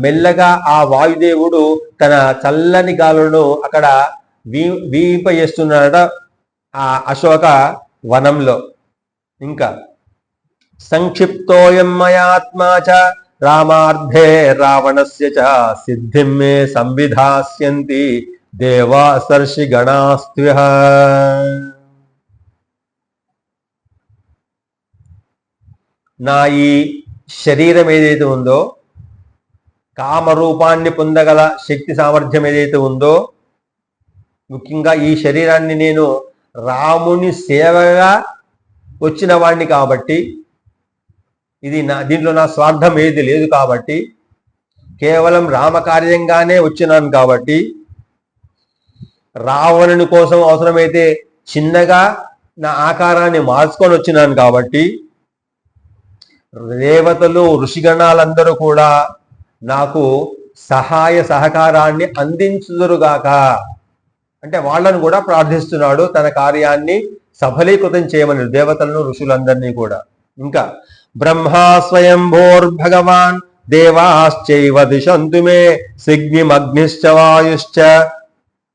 మెల్లగా ఆ వాయుదేవుడు తన చల్లని గాలులను అక్కడ వీంపజేస్తున్నాడట ఆ అశోక వనంలో. ఇంకా సంక్షిప్తోయం మయాత్మా చ రామార్థే రావణస్య చ సిద్ధిం మే సంవిధాస్యంతి దేవాసర్షి గణాస్త్వ్యః. నా ఈ శరీరం ఏదైతే ఉందో, కామరూపాన్ని పొందగల శక్తి సామర్థ్యం ఏదైతే ఉందో, ముఖ్యంగా ఈ శరీరాన్ని నేను రాముని సేవగా వచ్చిన వాడిని కాబట్టి, ఇది దీంట్లో నా స్వార్థం ఏది లేదు కాబట్టి, కేవలం రామకార్యంగానే వచ్చినాను కాబట్టి, రావణుని కోసం అవసరమైతే చిన్నగా నా ఆకారాన్ని మార్చుకొని వచ్చినాను కాబట్టి, దేవతలు ఋషిగణాలందరూ కూడా నాకు సహాయ సహకారాన్ని అందించుదురుగాక. అంటే వాళ్ళను కూడా ప్రార్థిస్తున్నాడు తన కార్యాన్ని సఫలీకృతం చేయమని దేవతలను, ఋషులందరినీ కూడా. ఇంకా బ్రహ్మా స్వయంభోర్భగవాన్ దేవాశ్చైవ దిశంతు మే సిగ్నిమగ్నిశ్చ వాయుశ్చ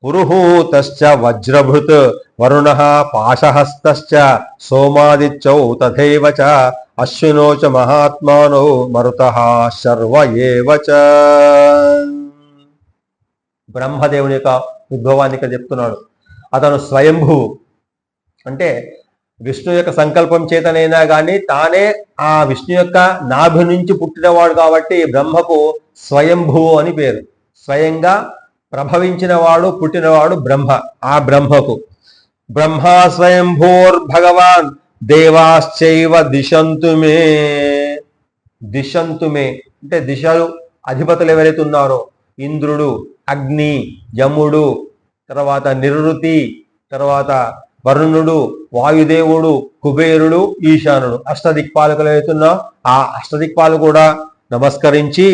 పురుహూతశ్చ వజ్రభృత్ వరుణః పాశహస్తశ్చ సోమాదిత్యౌ తథైవ చ అశ్వినో చ మహాత్మానో మరుతః శర్వ ఏవ చ. బ్రహ్మదేవుని యొక్క ఉద్భవాన్ని ఇక్కడ చెప్తున్నాడు. అతను స్వయంభువు అంటే విష్ణు యొక్క సంకల్పం చేతనైనా కానీ తానే ఆ విష్ణు యొక్క నాభి నుంచి పుట్టినవాడు కాబట్టి బ్రహ్మకు స్వయంభువు అని పేరు. స్వయంగా ప్రభవించిన వాడు, పుట్టినవాడు బ్రహ్మ. ఆ బ్రహ్మకు బ్రహ్మా స్వయంభూర్భగవాన్ దేవాశ్చైవ దిశంతు మే. దిశంతు మే అంటే దిశలు అధిపతులు ఎవరైతే ఉన్నారో, ఇంద్రుడు, అగ్ని, యముడు, తర్వాత నిరుతి, తర్వాత వరుణుడు, వాయుదేవుడు, కుబేరుడు, ఈశానుడు, అష్టదిక్పాలకులు అవుతున్నా ఆ అష్టదిక్పాలు కూడా నమస్కరించి,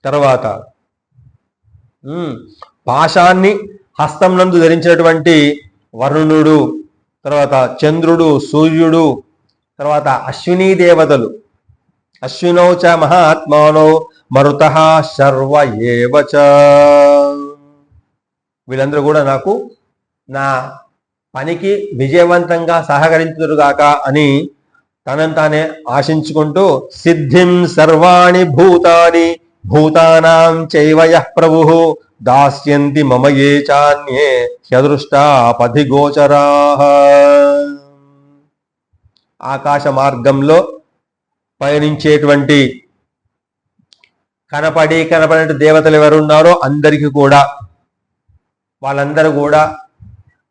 తర్వాత పాశాన్ని హస్తం నందు ధరించినటువంటి వరుణుడు, తర్వాత చంద్రుడు, సూర్యుడు, తర్వాత అశ్వినీ దేవతలు, అశ్వినౌ చ మహాత్మానో మరుతః శర్వ ఏవ చ. వీళ్ళందరూ కూడా నాకు నా పనికి విజయవంతంగా సహకరించుదురుగాక అని తనని తానే ఆశించుకుంటూ సిద్ధిం సర్వాణి భూతాని భూతానాం చైవ యః ప్రభుః దాస్యంతి మమ ఏ చాన్యే హ్యదృష్టా పథిగోచరాః. ఆకాశ మార్గంలో పయనించేటువంటి కనపడే దేవతలు ఎవరున్నారో అందరికీ కూడా వాళ్ళందరూ కూడా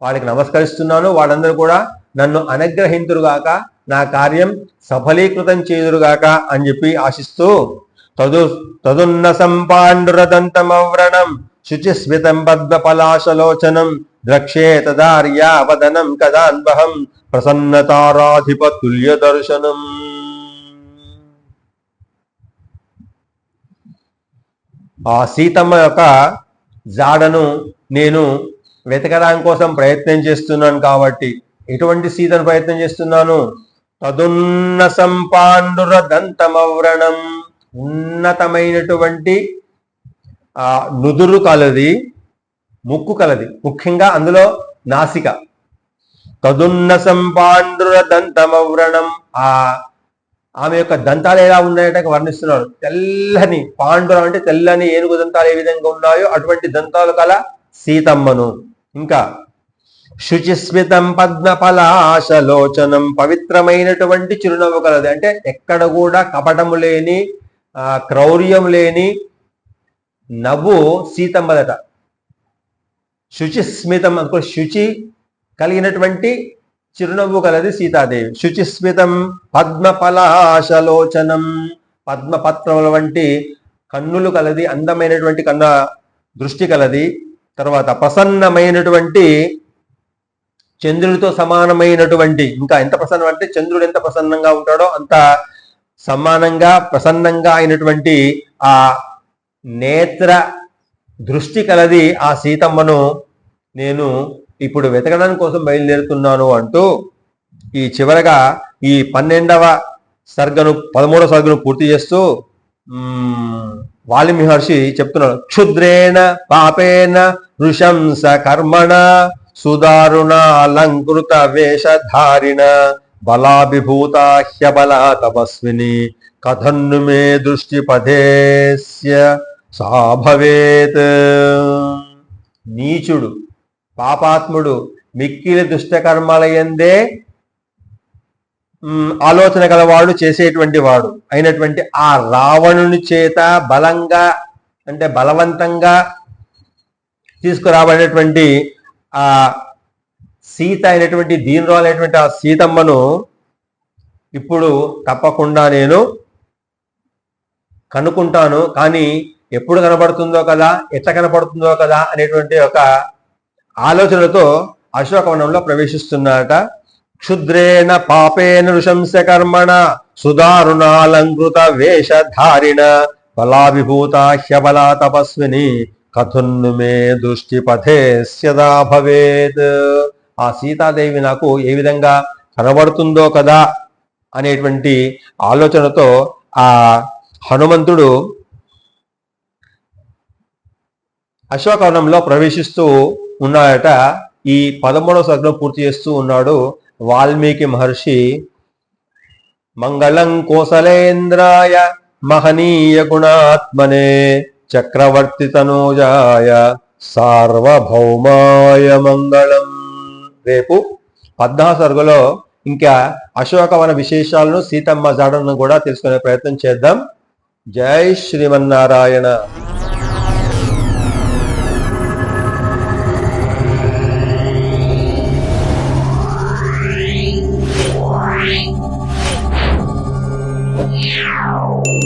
వాళ్ళకి నమస్కరిస్తున్నాను. వాళ్ళందరూ కూడా నన్ను అనుగ్రహింతురుగాక, నా కార్యం సఫలీకృతం చేయురుగాక అని చెప్పి ఆశిస్తూ తదున్న సంపాండురదంతమవ్రణం శుచిస్మితం పద్మపలాశలోచనం ద్రక్షే తదార్యావదనం కదాన్వహం ప్రసన్నతారాధిపతుల్య దర్శనం. ఆ సీతమ్మ యొక్క జాడను నేను వెతకడానికి కోసం ప్రయత్నం చేస్తున్నాను. కాబట్టి ఎటువంటి సీతను ప్రయత్నం చేస్తున్నాను? తదున్న సంపాండుర దంతమవ్రణం, ఉన్నతమైనటువంటి నుదురు కలది, ముక్కు కలది, ముఖ్యంగా అందులో నాసిక. తదున్న సంపాండుర దంతమవ్రణం, ఆమె యొక్క దంతాలు ఎలా ఉన్నాయట వర్ణిస్తున్నాడు. తెల్లని పాండురం అంటే తెల్లని ఏనుగు దంతాలు ఏ విధంగా ఉన్నాయో అటువంటి దంతాలు కల సీతమ్మను. ఇంకా శుచిస్మితం పద్మపలాశలోచనం, పవిత్రమైనటువంటి చిరునవ్వు కలది. అంటే ఎక్కడ కూడా కపటము లేని క్రౌర్యం లేని నవ్వు సీతమ్మదట. శుచిస్మితం అనుకో, శుచి కలిగినటువంటి చిరునవ్వు కలది సీతాదేవి. శుచిస్మితం పద్మపలాశలోచనం, పద్మపత్రముల వంటి కన్నులు కలది, అందమైనటువంటి కన్న దృష్టి కలది. తర్వాత ప్రసన్నమైనటువంటి చంద్రుడితో సమానమైనటువంటి, ఇంకా ఎంత ప్రసన్నం అంటే చంద్రుడు ఎంత ప్రసన్నంగా ఉంటాడో అంత సమానంగా ప్రసన్నంగా అయినటువంటి ఆ నేత్ర దృష్టి కలది ఆ సీతమ్మను నేను ఇప్పుడు వెతకడానికి కోసం బయలుదేరుతున్నాను అంటూ ఈ చివరగా ఈ 12వ సర్గను 13వ సర్గను పూర్తి చేస్తూ వాల్మీకి మహర్షి చెప్తున్నాడు. క్షుద్రేణ పాపేన నృశంస కర్మణ సుదారుణాలంకృత వేషధారిణ బలాభిభూతా హ్యబలా తపస్విని కథన్ను మే దృష్టి పథేస్య సాభవేత్. నీచుడు, పాపాత్ముడు, మిక్కిలి దుష్టకర్మలయందే ఆలోచన గలవాడు చేసేటువంటి వాడు అయినటువంటి ఆ రావణుని చేత బలంగా అంటే బలవంతంగా తీసుకురాబడినటువంటి ఆ సీత అయినటువంటి దీనురాలైనటువంటి ఆ సీతమ్మను ఇప్పుడు తప్పకుండా నేను కనుక్కుంటాను. కానీ ఎప్పుడు కనపడుతుందో కదా, ఎట్లా కనపడుతుందో కదా అనేటువంటి ఒక ఆలోచనతో అశోకవనంలో ప్రవేశిస్తున్నారట. క్షుద్రేణ పాపేన నృశంస కర్మణ సుదారుణాలంకృత వేషధారిణ బలాభిభూత హ్యబలా తపస్విని కథున్ను మే దృష్టి పథేస్యదా భవేత్. ఆ సీతాదేవి నాకు ఏ విధంగా కనబడుతుందో కదా అనేటువంటి ఆలోచనతో ఆ హనుమంతుడు అశోకవనంలో ప్రవేశిస్తూ ఉన్నాడట. ఈ 13వ సర్గం పూర్తి చేస్తూ ఉన్నాడు వాల్మీకి మహర్షి. మంగళం కోసలేంద్రాయ మహనీయ గుణాత్మనే చక్రవర్తి తనూజాయ సార్వభౌమాయ మంగళం. రేపు 14వ సర్గలో ఇంకా అశోకవన విశేషాలను, సీతమ్మ జాడను కూడా తెలుసుకునే ప్రయత్నం చేద్దాం. జై శ్రీమన్నారాయణ. Meow.